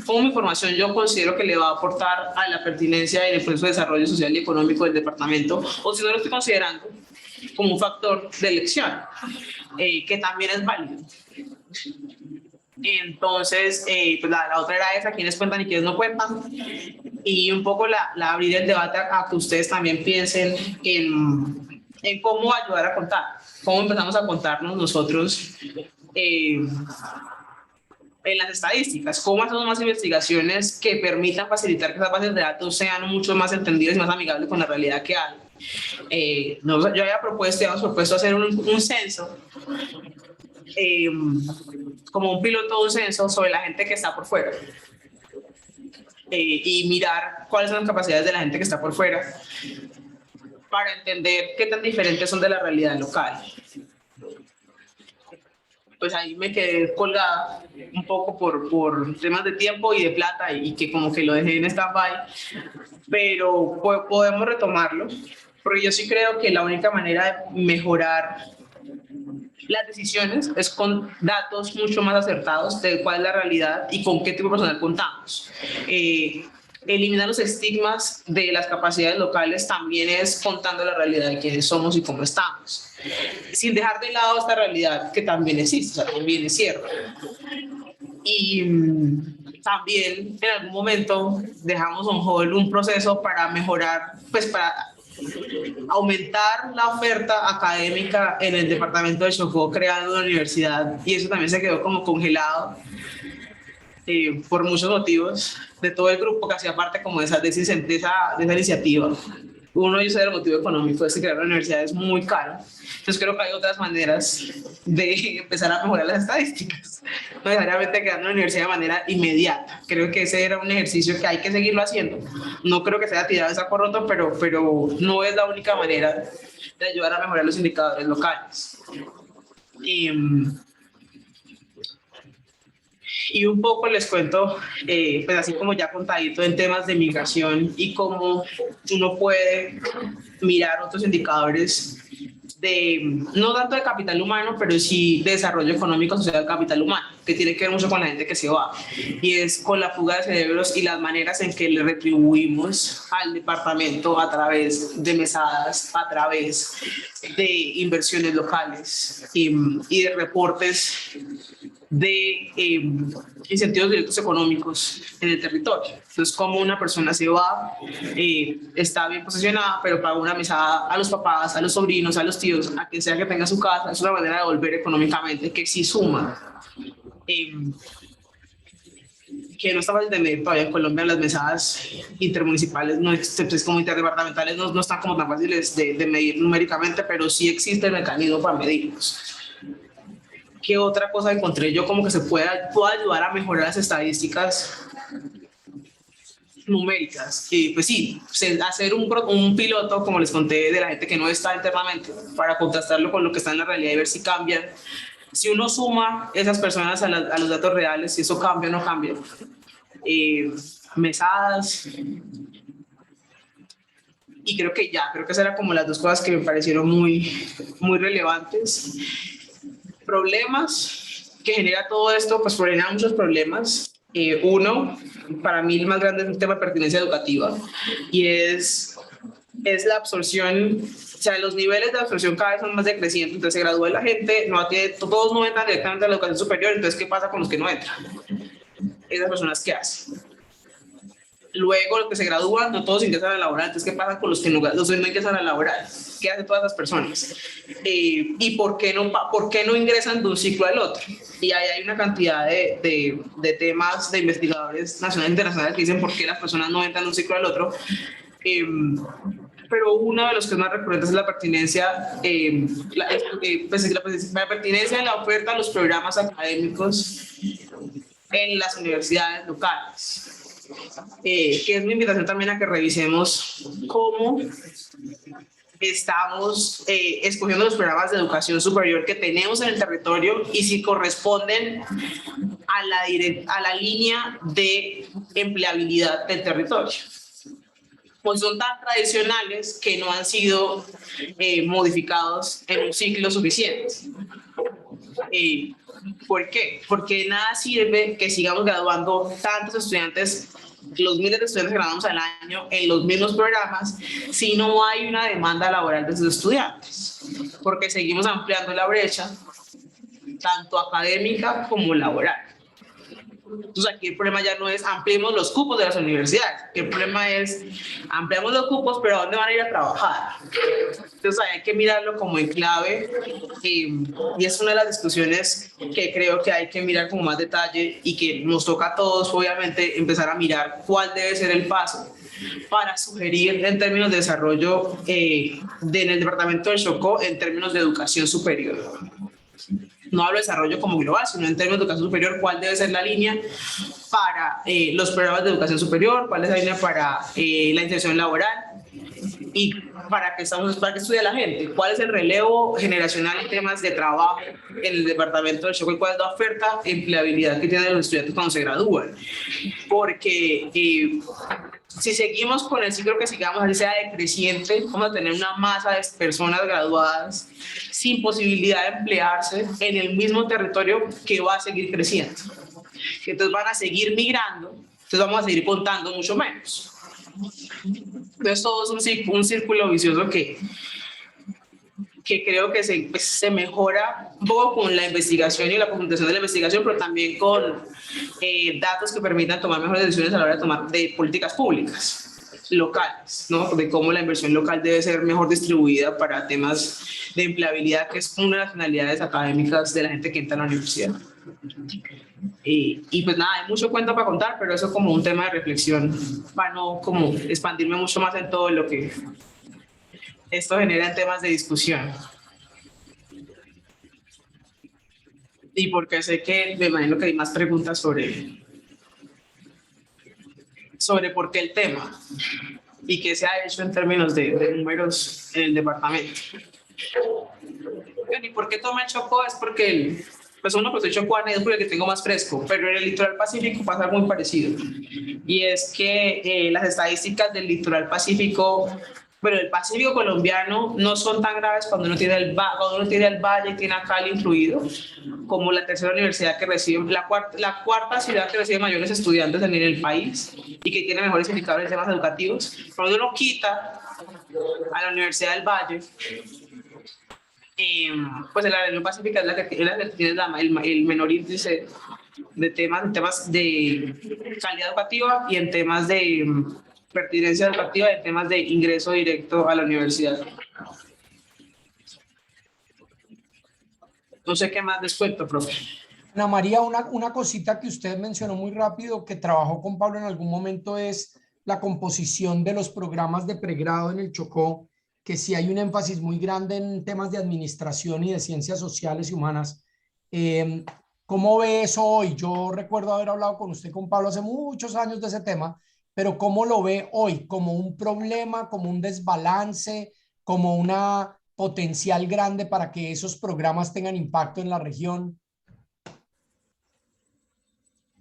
yo considero que le va a aportar a la pertinencia y el proceso de desarrollo social y económico del departamento, o si no lo estoy considerando como un factor de elección, que también es válido. Entonces, pues la otra era esa, quiénes cuentan y quiénes no cuentan, y un poco la abrir el debate a que ustedes también piensen en cómo ayudar a contar, cómo empezamos a contarnos nosotros en las estadísticas, cómo hacemos más investigaciones que permitan facilitar que esas bases de datos sean mucho más entendidas y más amigables con la realidad que hay. Yo había propuesto hacer un censo, como un piloto de un censo sobre la gente que está por fuera, y mirar cuáles son las capacidades de la gente que está por fuera para entender qué tan diferentes son de la realidad local. Pues ahí me quedé colgada un poco por temas de tiempo y de plata, y que como que lo dejé en stand-by, pero podemos retomarlo, porque yo sí creo que la única manera de mejorar las decisiones es con datos mucho más acertados de cuál es la realidad y con qué tipo de personal contamos. Eliminar los estigmas de las capacidades locales también es contando la realidad de quiénes somos y cómo estamos, sin dejar de lado esta realidad que también existe, o sea, también es cierto. Y también en algún momento dejamos on hold un proceso para mejorar, pues para aumentar la oferta académica en el departamento de Chocó, creando una universidad, y eso también se quedó como congelado por muchos motivos de todo el grupo que hacía parte como de esa iniciativa. Uno de ellos era el motivo económico, es que crear una universidad es muy caro. Entonces creo que hay otras maneras de empezar a mejorar las estadísticas, no necesariamente crear una universidad de manera inmediata. Creo que ese era un ejercicio que hay que seguirlo haciendo. No creo que sea tirado de saco roto, pero no es la única manera de ayudar a mejorar los indicadores locales. Y un poco les cuento, pues así como ya contadito, en temas de migración y cómo uno puede mirar otros indicadores no tanto de capital humano, pero sí de desarrollo económico, social, capital humano, que tiene que ver mucho con la gente que se va, y es con la fuga de cerebros y las maneras en que le retribuimos al departamento a través de mesadas, a través de inversiones locales y de reportes de incentivos directos económicos en el territorio. Entonces, como una persona se va, está bien posicionada, pero paga una mesada a los papás, a los sobrinos, a los tíos, a quien sea que tenga su casa. Es una manera de volver económicamente que sí suma. Que no está fácil de medir todavía en Colombia. Las mesadas intermunicipales, pues como interdepartamentales, no están como tan fáciles de medir numéricamente, pero sí existe el mecanismo para medirlos. ¿Qué otra cosa encontré yo como que se pueda ayudar a mejorar las estadísticas numéricas? Pues sí, hacer un piloto, como les conté, de la gente que no está internamente, para contrastarlo con lo que está en la realidad y ver si cambian. Si uno suma esas personas a los datos reales, si eso cambia o no cambia. mesadas. Y creo que esas eran como las dos cosas que me parecieron muy, muy relevantes. Problemas que genera todo esto, pues genera muchos problemas. Uno, para mí el más grande es el tema de pertinencia educativa, y es la absorción, o sea, los niveles de absorción cada vez son más decrecientes. Entonces se gradúa la gente, todos no entran directamente a la educación superior. Entonces, ¿qué pasa con los que no entran? Esas personas, ¿qué hacen? Luego, los que se gradúan, no todos ingresan a la laboral. Entonces, ¿qué pasa con los que no ingresan a la laboral? ¿Qué hacen todas esas personas? ¿Y por qué no ingresan de un ciclo al otro? Y ahí hay una cantidad de temas de investigadores nacionales e internacionales que dicen por qué las personas no entran de un ciclo al otro. Pero uno de los que es más recurrentes es la pertinencia, la pertinencia de la oferta a los programas académicos en las universidades locales. Que es mi invitación también a que revisemos cómo estamos escogiendo los programas de educación superior que tenemos en el territorio y si corresponden a la línea de empleabilidad del territorio. Pues son tan tradicionales que no han sido modificados en un ciclo suficiente. ¿Por qué? Porque nada sirve que sigamos graduando tantos estudiantes, los miles de estudiantes que graduamos al año en los mismos programas, si no hay una demanda laboral de esos estudiantes, porque seguimos ampliando la brecha, tanto académica como laboral. Entonces aquí el problema ya no es ampliemos los cupos de las universidades, el problema es ampliamos los cupos, pero ¿a dónde van a ir a trabajar? Entonces hay que mirarlo como en clave, y es una de las discusiones que creo que hay que mirar con más detalle y que nos toca a todos, obviamente, empezar a mirar cuál debe ser el paso para sugerir en términos de desarrollo en el departamento del Chocó en términos de educación superior. No hablo de desarrollo como global, sino en términos de educación superior, cuál debe ser la línea para los programas de educación superior, cuál es la línea para la inserción laboral y para que estudie la gente, cuál es el relevo generacional en temas de trabajo en el departamento del Chocó y cuál es la oferta de empleabilidad que tienen los estudiantes cuando se gradúan. Porque si seguimos con el ciclo que sigamos, así sea decreciente, vamos a tener una masa de personas graduadas sin posibilidad de emplearse en el mismo territorio que va a seguir creciendo. Entonces van a seguir migrando, entonces vamos a seguir contando mucho menos. Entonces todo es un círculo vicioso que creo que se mejora un poco con la investigación y la presentación de la investigación, pero también con datos que permitan tomar mejores decisiones a la hora de tomar de políticas públicas locales, ¿no? De cómo la inversión local debe ser mejor distribuida para temas de empleabilidad, que es una de las finalidades académicas de la gente que entra a la universidad. Y pues nada, hay mucho cuento para contar, pero eso como un tema de reflexión para no como expandirme mucho más en todo lo que esto genera en temas de discusión. Y porque sé que me imagino que hay más preguntas sobre por qué el tema y qué se ha hecho en términos de números en el departamento. ¿Y por qué toma el Chocó? Es porque pues soy chocuana y es porque el que tengo más fresco, pero en el litoral pacífico pasa algo muy parecido. Y es que las estadísticas del litoral pacífico, pero el Pacífico colombiano no son tan graves cuando uno tiene el valle y tiene a Cali incluido, como la tercera universidad que recibe, la cuarta ciudad que recibe mayores estudiantes en el país y que tiene mejores indicadores en temas educativos. Cuando uno quita a la Universidad del Valle, pues la región pacífica es la que tiene el menor índice de temas de calidad educativa y en temas de pertinencia educativa, en temas de ingreso directo a la universidad. No sé qué más les cuento, profe. Ana María, una cosita que usted mencionó muy rápido, que trabajó con Pablo en algún momento, es la composición de los programas de pregrado en el Chocó, que sí hay un énfasis muy grande en temas de administración y de ciencias sociales y humanas. ¿Cómo ve eso hoy? Yo recuerdo haber hablado con usted, con Pablo, hace muchos años de ese tema, pero ¿cómo lo ve hoy? ¿Como un problema, como un desbalance, como una potencial grande para que esos programas tengan impacto en la región?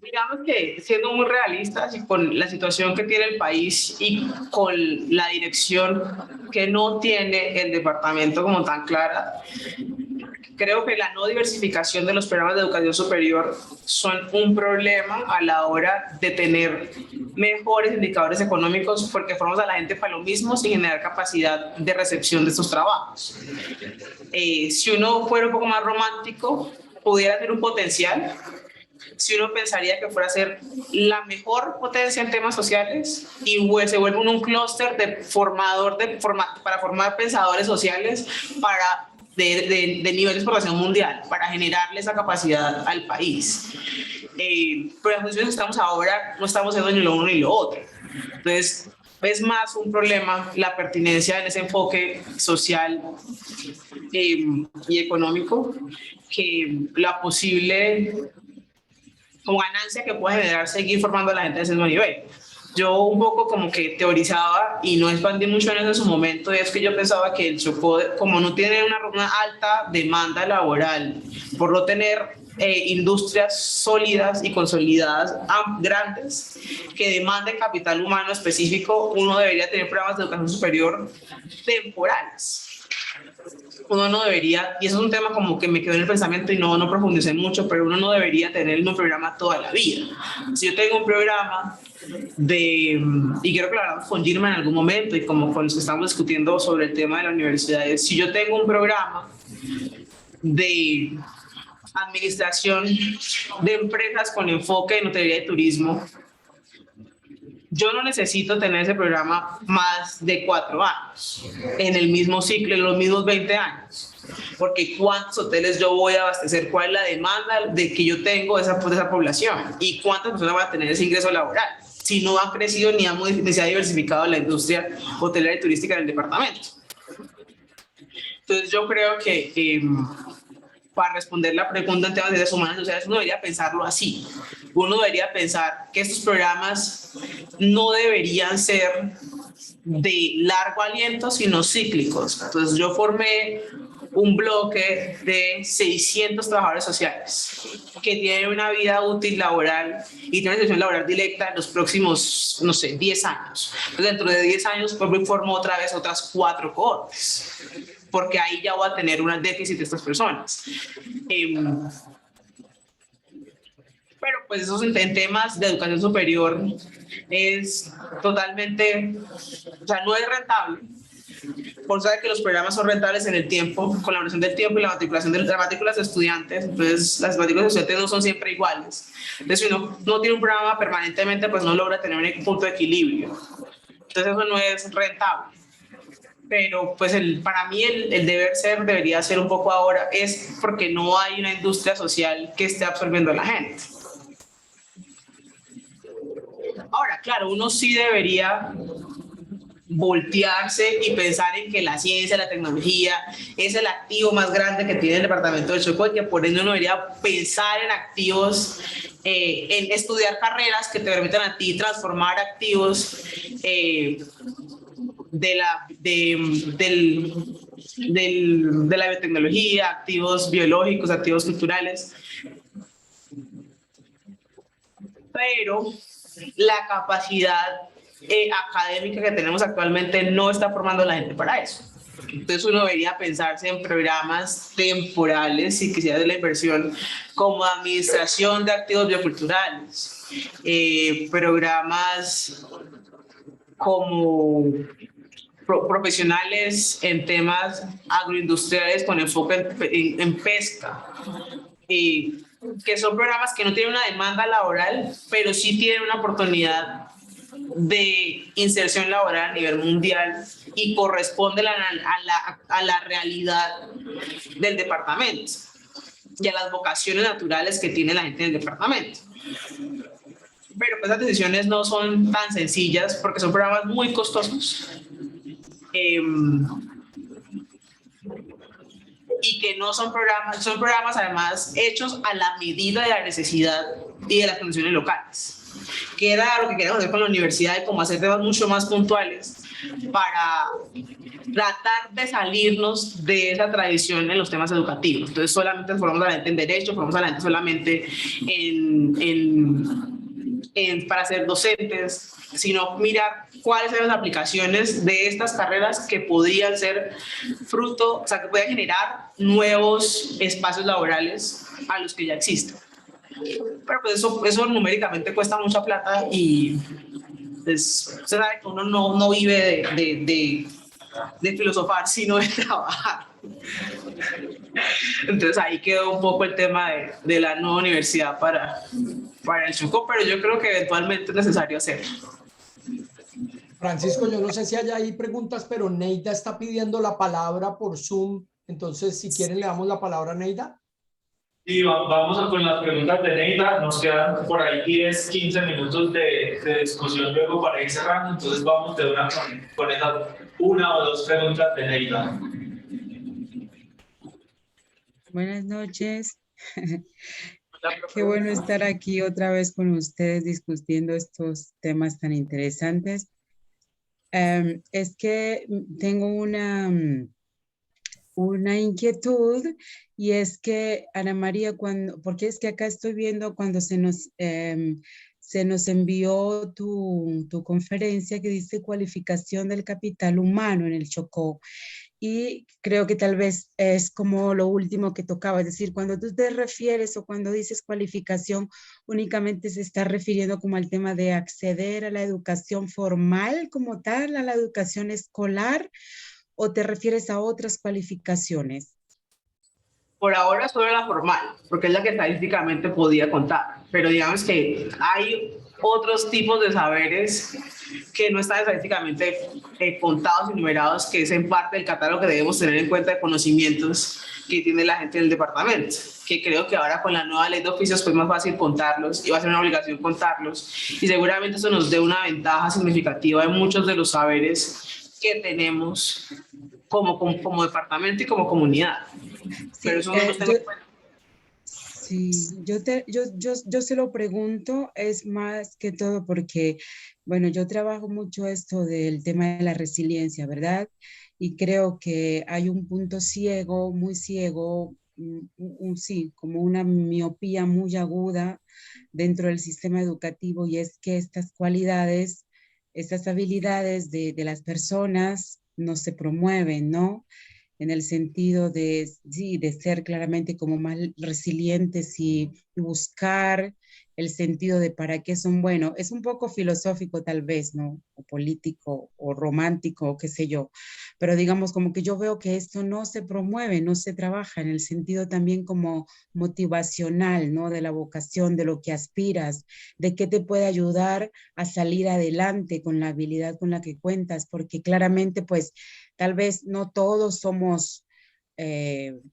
Digamos que siendo muy realistas y con la situación que tiene el país y con la dirección que no tiene el departamento como tan clara, creo que la no diversificación de los programas de educación superior son un problema a la hora de tener mejores indicadores económicos porque formamos a la gente para lo mismo sin generar capacidad de recepción de estos trabajos. Si uno fuera un poco más romántico, pudiera tener un potencial. Si uno pensaría que fuera a ser la mejor potencia en temas sociales y se vuelve un clúster de para formar pensadores sociales de nivel de exportación mundial, para generarle esa capacidad al país. Pero en las condiciones que estamos ahora, no estamos haciendo ni lo uno ni lo otro. Entonces, es más un problema la pertinencia en ese enfoque social y económico que la posible como ganancia que puede generar seguir formando a la gente de ese mismo nivel. Yo un poco como que teorizaba y no expandí mucho en eso en su momento, y es que yo pensaba que el Chocó, como no tiene una alta demanda laboral, por no tener industrias sólidas y consolidadas grandes que demanden capital humano específico, uno debería tener programas de educación superior temporales. Uno no debería, y eso es un tema como que me quedó en el pensamiento y no profundicé mucho, pero uno no debería tener un programa toda la vida. Si yo tengo un programa y quiero que lo hablamos con Gilma en algún momento y como con los que estamos discutiendo sobre el tema de la universidad, si yo tengo un programa de administración de empresas con enfoque en hotelería y turismo, yo no necesito tener ese programa más de 4 años, en el mismo ciclo, en los mismos 20 años. Porque ¿cuántos hoteles yo voy a abastecer? ¿Cuál es la demanda de que yo tengo de esa población? ¿Y cuántas personas van a tener ese ingreso laboral? Si no ha crecido ni se ha diversificado la industria hotelera y turística en el departamento. Entonces yo creo que para responder la pregunta en temas de derechos humanos y sociales, uno debería pensarlo así. Uno debería pensar que estos programas no deberían ser de largo aliento, sino cíclicos. Entonces yo formé un bloque de 600 trabajadores sociales que tienen una vida útil laboral y tienen una situación laboral directa en los próximos, no sé, 10 años. Entonces, dentro de 10 años, pues formo otra vez otras 4 cohortes, porque ahí ya voy a tener un déficit de estas personas. Pero pues eso en temas de educación superior es totalmente, o sea, no es rentable. Por saber que los programas son rentables en el tiempo, con la evaluación del tiempo y la matriculación de las matrículas de estudiantes, entonces las matrículas de estudiantes no son siempre iguales. Entonces si uno no tiene un programa permanentemente, pues no logra tener un punto de equilibrio. Entonces eso no es rentable. Pero pues para mí el deber ser debería ser un poco ahora, es porque no hay una industria social que esté absorbiendo a la gente. Ahora, claro, uno sí debería voltearse y pensar en que la ciencia, la tecnología es el activo más grande que tiene el departamento del Chocó y que por ende uno debería pensar en activos, en estudiar carreras que te permitan a ti transformar activos de la biotecnología, activos biológicos, activos culturales. Pero la capacidad académica que tenemos actualmente no está formando a la gente para eso. Entonces uno debería pensarse en programas temporales, si quisiera de la inversión, como administración de activos bioculturales, programas como profesionales en temas agroindustriales con enfoque en pesca, que son programas que no tienen una demanda laboral, pero sí tienen una oportunidad de inserción laboral a nivel mundial y corresponden a la realidad del departamento y a las vocaciones naturales que tiene la gente del departamento. Pero pues las decisiones no son tan sencillas porque son programas muy costosos y que no son programas además hechos a la medida de la necesidad y de las condiciones locales, que era lo que queríamos hacer con la universidad y como hacer temas mucho más puntuales, para tratar de salirnos de esa tradición en los temas educativos. Entonces, solamente formamos a la gente en derecho, formamos a la gente solamente para ser docentes, sino mirar cuáles son las aplicaciones de estas carreras que podrían ser fruto, o sea, que puedan generar nuevos espacios laborales a los que ya existen. Pero pues eso numéricamente cuesta mucha plata y pues, usted sabe que uno no vive de filosofar, sino de trabajar. Entonces ahí quedó un poco el tema de la nueva universidad para el Chocó, pero yo creo que eventualmente es necesario hacerlo. Francisco, yo no sé si hay ahí preguntas, pero Neida está pidiendo la palabra por Zoom. Entonces, si quieren, le damos la palabra a Neida. Y vamos con las preguntas de Neida. Nos quedan por ahí 10, 15 minutos de discusión luego para ir cerrando. Entonces vamos de una con esas una o dos preguntas de Neida. Buenas noches. Qué bueno estar aquí otra vez con ustedes discutiendo estos temas tan interesantes. Es que tengo una inquietud y es que, Ana María, porque es que acá estoy viendo cuando se nos envió tu conferencia que dice cualificación del capital humano en el Chocó. Y creo que tal vez es como lo último que tocaba, es decir, cuando tú te refieres o cuando dices cualificación, únicamente se está refiriendo como al tema de acceder a la educación formal como tal, a la educación escolar, o te refieres a otras cualificaciones. Por ahora solo la formal, porque es la que estadísticamente podía contar, pero digamos que hay otros tipos de saberes que no están estadísticamente contados y numerados, que es en parte el catálogo que debemos tener en cuenta de conocimientos que tiene la gente del departamento, que creo que ahora con la nueva ley de oficios fue más fácil contarlos y va a ser una obligación contarlos, y seguramente eso nos dé una ventaja significativa en muchos de los saberes que tenemos como departamento y como comunidad. Sí, pero eso no lo tengo en cuenta. Sí, yo se lo pregunto, es más que todo porque, bueno, yo trabajo mucho esto del tema de la resiliencia, ¿verdad? Y creo que hay un punto ciego, muy ciego, sí, como una miopía muy aguda dentro del sistema educativo, y es que estas cualidades, estas habilidades de las personas no se promueven, ¿no? En el sentido de, sí, de ser claramente como más resilientes y buscar el sentido de para qué son buenos. Es un poco filosófico tal vez, ¿no? O político o romántico, o qué sé yo. Pero digamos como que yo veo que esto no se promueve, no se trabaja en el sentido también como motivacional, ¿no? De la vocación, de lo que aspiras, de qué te puede ayudar a salir adelante con la habilidad con la que cuentas, porque claramente pues tal vez no todos somos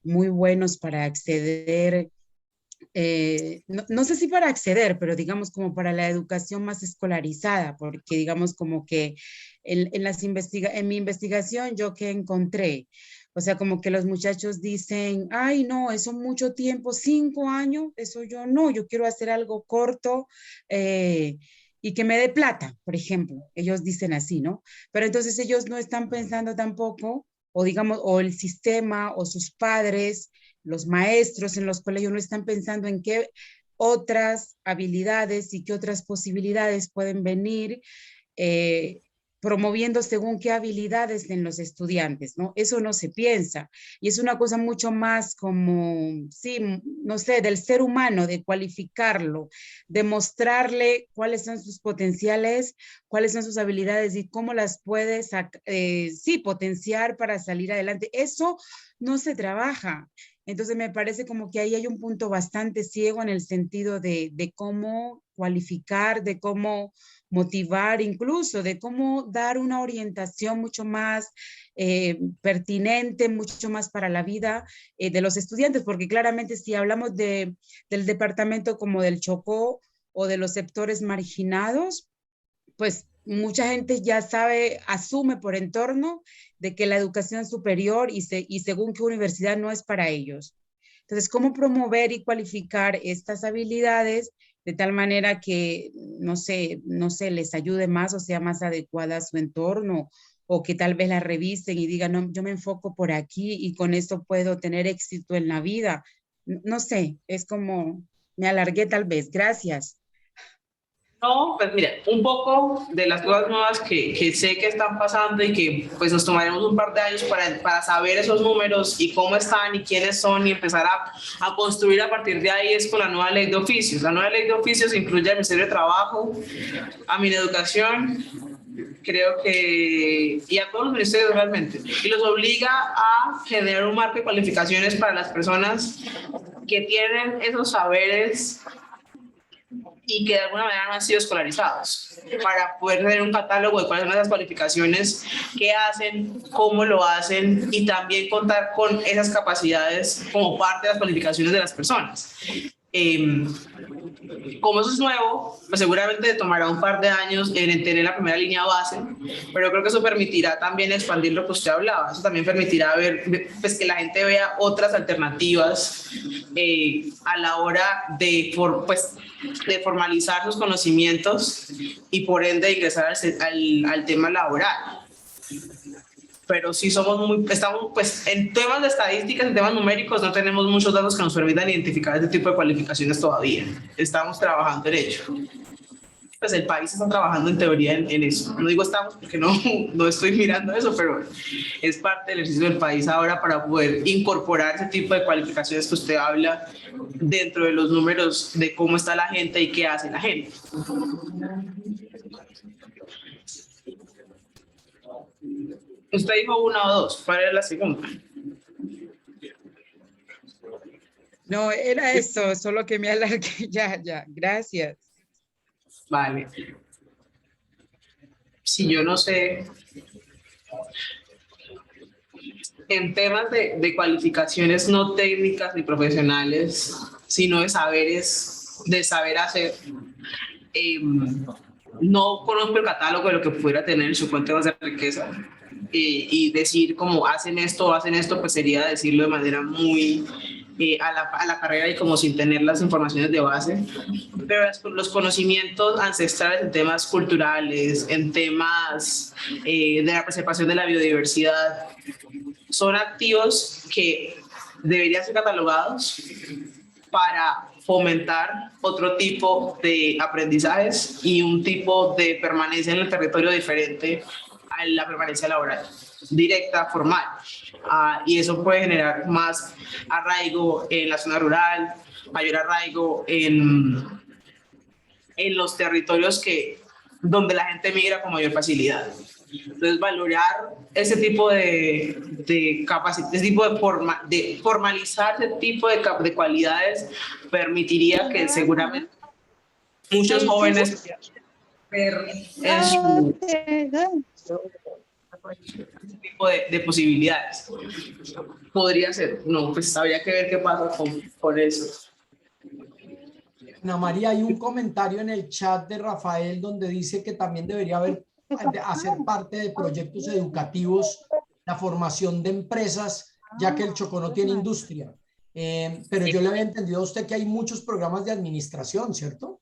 muy buenos para acceder, no sé si para acceder, pero digamos como para la educación más escolarizada, porque digamos como que en mi investigación yo que encontré, o sea, como que los muchachos dicen, ay, no, eso mucho tiempo, 5 años, eso yo no, yo quiero hacer algo corto, y que me dé plata, por ejemplo. Ellos dicen así, ¿no? Pero entonces ellos no están pensando tampoco, o digamos, o el sistema, o sus padres, los maestros en los colegios no están pensando en qué otras habilidades y qué otras posibilidades pueden venir promoviendo según qué habilidades en los estudiantes, ¿no? Eso no se piensa. Y es una cosa mucho más como, sí, no sé, del ser humano, de cualificarlo, de mostrarle cuáles son sus potenciales, cuáles son sus habilidades y cómo las puedes, sí, potenciar para salir adelante. Eso no se trabaja. Entonces me parece como que ahí hay un punto bastante ciego en el sentido de cómo cualificar, de cómo motivar, incluso de cómo dar una orientación mucho más pertinente, mucho más para la vida de los estudiantes, porque claramente si hablamos del departamento como del Chocó o de los sectores marginados, pues mucha gente ya sabe, asume por entorno de que la educación superior y según qué universidad no es para ellos. Entonces, ¿cómo promover y cualificar estas habilidades de tal manera que, no sé, les ayude más o sea más adecuada a su entorno o que tal vez la revisen y digan, no, yo me enfoco por aquí y con esto puedo tener éxito en la vida. No sé, es como, me alargué tal vez. Gracias. No, pues mira, un poco de las cosas nuevas que sé que están pasando y que pues nos tomaremos un par de años para saber esos números y cómo están y quiénes son y empezar a construir a partir de ahí es con la nueva ley de oficios. La nueva ley de oficios incluye al Ministerio de Trabajo, a Mineducación, creo que, y a todos los ministerios realmente, y los obliga a generar un marco de cualificaciones para las personas que tienen esos saberes y que de alguna manera no han sido escolarizados, para poder tener un catálogo de cuáles son esas cualificaciones, qué hacen, cómo lo hacen y también contar con esas capacidades como parte de las cualificaciones de las personas. Como eso es nuevo, pues seguramente tomará un par de años en tener la primera línea base, pero creo que eso permitirá también expandir lo que usted hablaba. Eso también permitirá ver, pues, que la gente vea otras alternativas a la hora de formalizar sus conocimientos y por ende ingresar al tema laboral. Pero sí estamos pues en temas de estadísticas, en temas numéricos, no tenemos muchos datos que nos permitan identificar este tipo de cualificaciones todavía. Estamos trabajando en ello. Pues el país está trabajando en teoría en eso. No digo estamos porque no estoy mirando eso, pero es parte del ejercicio del país ahora para poder incorporar ese tipo de cualificaciones que usted habla dentro de los números de cómo está la gente y qué hace la gente. Usted dijo una o dos, ¿cuál era la segunda? No, era eso, solo que me alargué. Ya, gracias. Vale. Si yo no sé, en temas de cualificaciones no técnicas ni profesionales, sino de saberes, de saber hacer, no conozco el catálogo de lo que pudiera tener en su cuenta de riqueza. Y decir como hacen esto, pues sería decirlo de manera muy a la carrera y como sin tener las informaciones de base. Pero los conocimientos ancestrales en temas culturales, en temas de la preservación de la biodiversidad, son activos que deberían ser catalogados para fomentar otro tipo de aprendizajes y un tipo de permanencia en el territorio diferente a la permanencia laboral directa, formal. Y eso puede generar más arraigo en la zona rural, mayor arraigo en los territorios donde la gente migra con mayor facilidad. Entonces, valorar ese tipo de capacidad, ese tipo de formalizar ese tipo de cualidades permitiría que seguramente muchos jóvenes en su tipo de posibilidades. Podría ser, no, pues habría que ver qué pasa con eso. Ana María, hay un comentario en el chat de Rafael donde dice que también debería hacer parte de proyectos educativos la formación de empresas, ya que el Chocó no tiene industria. Pero yo le había entendido a usted que hay muchos programas de administración, ¿cierto?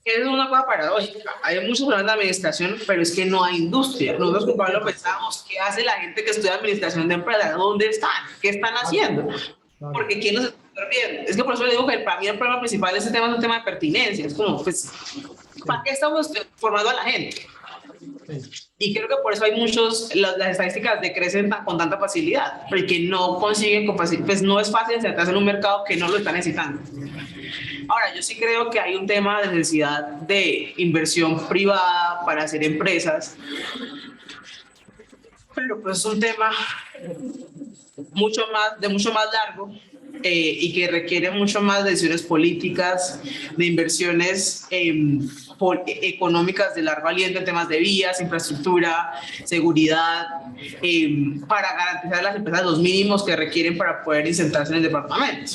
Es una cosa paradójica. Hay muchos programas de administración, pero es que no hay industria. Nosotros con Pablo pensamos, ¿qué hace la gente que estudia administración de empresas? ¿Dónde están? ¿Qué están haciendo? Porque ¿quién nos está viendo? Es que por eso le digo que para mí el problema principal de este tema es un tema de pertinencia. Es como, pues, ¿para qué estamos formando a la gente? Y creo que por eso hay las estadísticas decrecen con tanta facilidad, porque no consiguen con facilidad, pues no es fácil insertarse en un mercado que no lo está necesitando. Ahora, yo sí creo que hay un tema de necesidad de inversión privada para hacer empresas, pero pues es un tema de mucho más largo y que requiere mucho más decisiones políticas, de inversiones económicas de largo aliento en temas de vías, infraestructura, seguridad, para garantizar a las empresas los mínimos que requieren para poder insertarse en el departamento.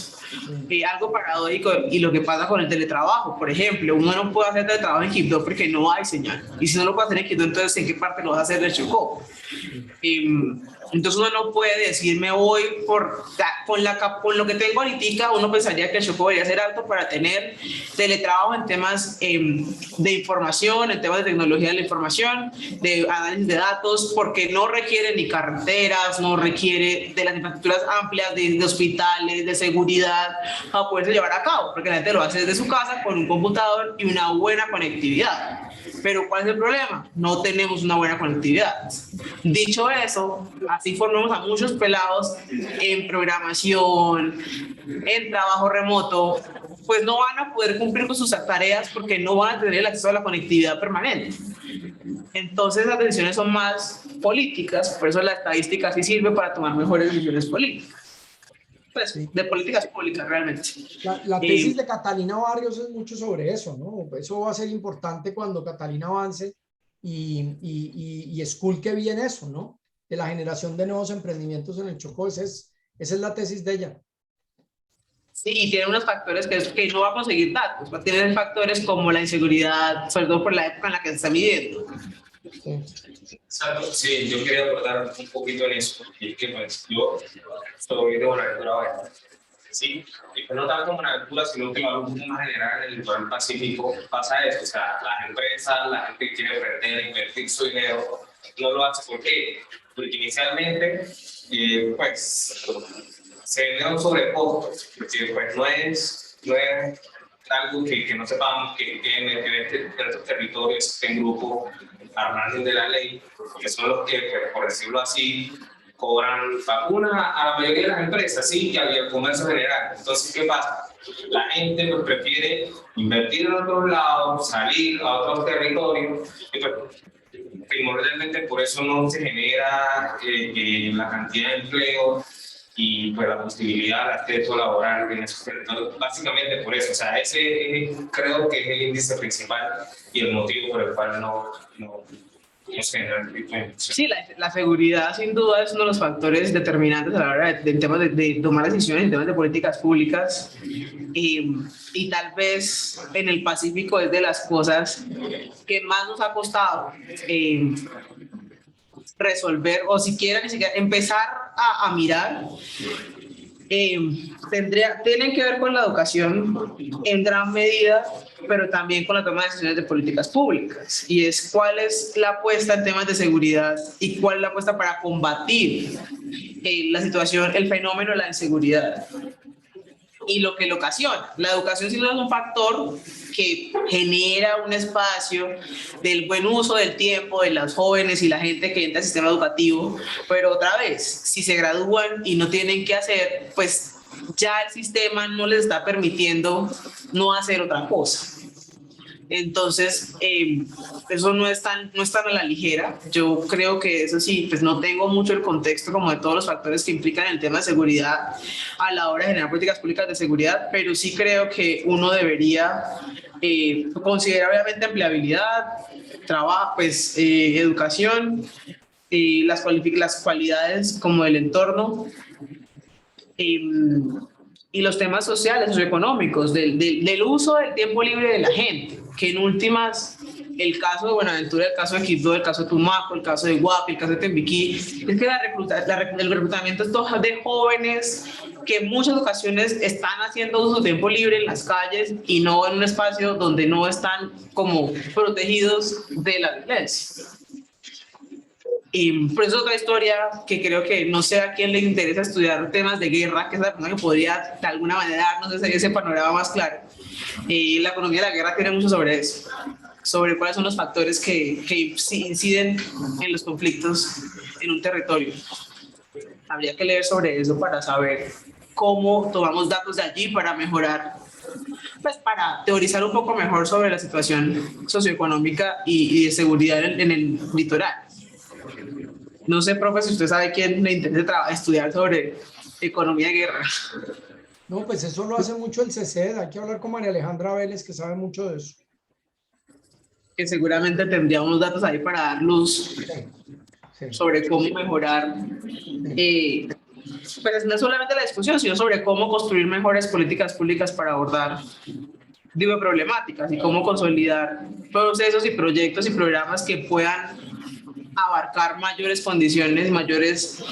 Algo paradójico y lo que pasa con el teletrabajo, por ejemplo, uno no puede hacer teletrabajo en Quibdó porque no hay señal, y si no lo puede hacer en Quibdó, entonces ¿en qué parte lo vas a hacer del Chocó? Entonces uno no puede decir me voy con lo que tengo ahorita. Uno pensaría que el Chocó debería ser alto para tener teletrabajo en temas de información, en temas de tecnología de la información, de análisis de datos, porque no requiere ni carreteras, no requiere de las infraestructuras amplias de hospitales, de seguridad, para poderse llevar a cabo, porque la gente lo hace desde su casa con un computador y una buena conectividad. Pero ¿cuál es el problema? No tenemos una buena conectividad. Dicho eso, así formamos a muchos pelados en programación, en trabajo remoto, pues no van a poder cumplir con sus tareas porque no van a tener el acceso a la conectividad permanente. Entonces las decisiones son más políticas, por eso la estadística sí sirve para tomar mejores decisiones políticas. Pues, de políticas públicas realmente. La tesis de Catalina Barrios es mucho sobre eso, ¿no? Eso va a ser importante cuando Catalina avance y esculque bien eso, ¿no? De la generación de nuevos emprendimientos en el Chocó. Esa es la tesis de ella. Sí, y tiene unos factores que no va a conseguir datos, va a tener factores como la inseguridad, sobre todo por la época en la que se está midiendo. Sí, yo quería abordar un poquito en eso, porque es que pues, yo soy de Buenaventura Oeste, sí, y pues no tanto en Buenaventura, sino que lo hago un poco más general en el litoral Pacífico, pasa eso, o sea, las empresas, la gente que quiere aprender, invertir su dinero, no lo hace, ¿por qué? Porque inicialmente, pues, se genera un sobrecosto, porque pues no es algo que no sepamos que en estos territorios existen grupos armados de la ley, que son los que, pues, por decirlo así, cobran vacunas a la mayoría de las empresas, sí, y al comercio general. Entonces, ¿qué pasa? La gente pues, prefiere invertir en otros lados, salir a otros territorios, y pues, primordialmente por eso no se genera la cantidad de empleo y pues la posibilidad de acceso laboral en esos territorios, básicamente por eso, o sea, ese creo que es el índice principal y el motivo por el cual no se genera el tipo de inversión. Sí, la seguridad sin duda es uno de los factores determinantes a la hora de temas de tomar decisiones en temas de políticas públicas y tal vez en el Pacífico es de las cosas que más nos ha costado resolver o siquiera ni siquiera empezar a mirar. Tienen que ver con la educación en gran medida, pero también con la toma de decisiones de políticas públicas. Y es cuál es la apuesta en temas de seguridad y cuál es la apuesta para combatir la situación, el fenómeno de la inseguridad y lo que lo ocasiona. La educación sí no es un factor que genera un espacio del buen uso del tiempo de los jóvenes y la gente que entra al sistema educativo, pero otra vez, si se gradúan y no tienen qué hacer, pues ya el sistema no les está permitiendo no hacer otra cosa. Entonces, eso no es tan a la ligera. Yo creo que eso sí, pues no tengo mucho el contexto como de todos los factores que implican el tema de seguridad a la hora de generar políticas públicas de seguridad, pero sí creo que uno debería considerar obviamente empleabilidad, trabajo, pues educación, las cualidades como del entorno, y los temas sociales, socioeconómicos, del uso del tiempo libre de la gente, que en últimas, el caso de Buenaventura, el caso de Quibdó, el caso de Tumaco, el caso de Guapi, el caso de Tembiquí, es que el reclutamiento de jóvenes que en muchas ocasiones están haciendo su tiempo libre en las calles y no en un espacio donde no están como protegidos de la violencia. Y por eso otra historia que creo que no sé a quién le interesa estudiar temas de guerra, que es la persona que podría de alguna manera darnos ese panorama más claro. La economía de la guerra tiene mucho sobre eso, sobre cuáles son los factores que inciden en los conflictos en un territorio. Habría que leer sobre eso para saber cómo tomamos datos de allí para mejorar, pues para teorizar un poco mejor sobre la situación socioeconómica y de seguridad en el litoral. No sé, profe, si usted sabe quién le interesa estudiar sobre economía de guerra. No, pues eso lo hace mucho el CCED. Hay que hablar con María Alejandra Vélez, que sabe mucho de eso. Que seguramente tendría unos datos ahí para dar luz sobre cómo mejorar, pues no solamente la discusión, sino sobre cómo construir mejores políticas públicas para abordar problemáticas y cómo consolidar procesos y proyectos y programas que puedan abarcar mayores condiciones, mayores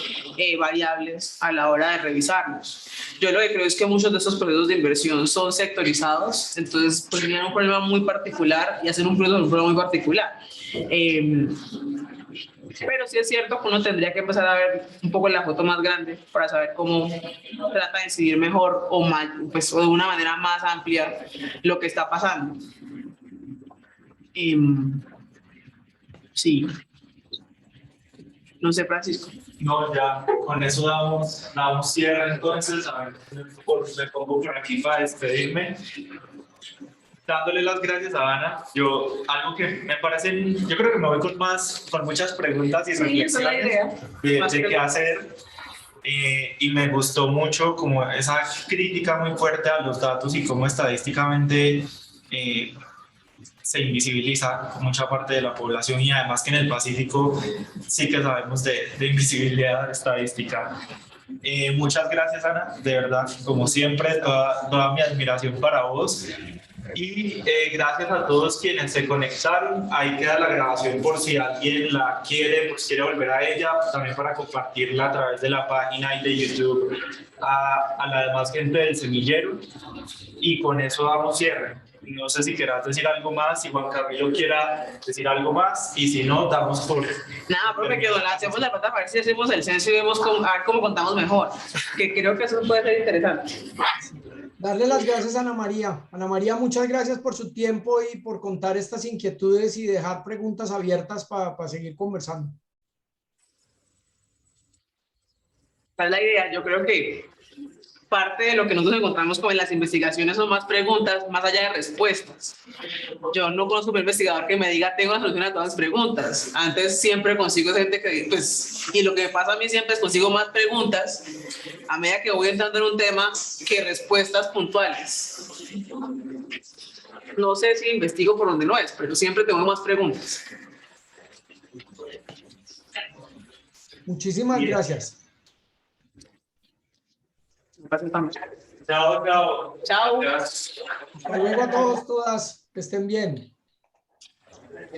variables a la hora de revisarlos. Yo lo que creo es que muchos de estos procesos de inversión son sectorizados, entonces pues tienen un problema muy particular y hacen un problema muy particular. Pero sí es cierto que uno tendría que empezar a ver un poco la foto más grande para saber cómo trata de incidir mejor o, pues, o de una manera más amplia lo que está pasando. Sí. No sé, Francisco. No, ya con eso damos cierre entonces. A ver, me pongo por aquí para despedirme. Dándole las gracias a Ana. Algo que me parece, yo creo que me voy con muchas preguntas y reflexiones de qué hacer. Y me gustó mucho como esa crítica muy fuerte a los datos y cómo estadísticamente se invisibiliza mucha parte de la población, y además que en el Pacífico sí que sabemos de invisibilidad estadística. Muchas gracias, Ana, de verdad, como siempre, toda mi admiración para vos. Y gracias a todos quienes se conectaron. Ahí queda la grabación por si alguien la quiere, pues quiere volver a ella, también para compartirla a través de la página y de YouTube a la demás gente del semillero. Y con eso damos cierre. No sé si quieras decir algo más, si Juan Camilo quiera decir algo más, y si no, damos por... Nada, profe, que hacemos la plata para ver si hacemos el censo y vemos a ver cómo contamos mejor, que creo que eso puede ser interesante. Darle las gracias a Ana María. Ana María, muchas gracias por su tiempo y por contar estas inquietudes y dejar preguntas abiertas para seguir conversando. Esa es la idea. Yo creo que parte de lo que nosotros encontramos con las investigaciones son más preguntas, más allá de respuestas. Yo no conozco un investigador que me diga tengo la solución a todas las preguntas. Antes siempre consigo gente que, pues, y lo que me pasa a mí siempre es consigo más preguntas a medida que voy entrando en un tema que respuestas puntuales. No sé si investigo por donde no es, pero siempre tengo más preguntas. Muchísimas gracias. Chao, chao. Chao. Gracias. Hasta luego a todos, todas. Que estén bien.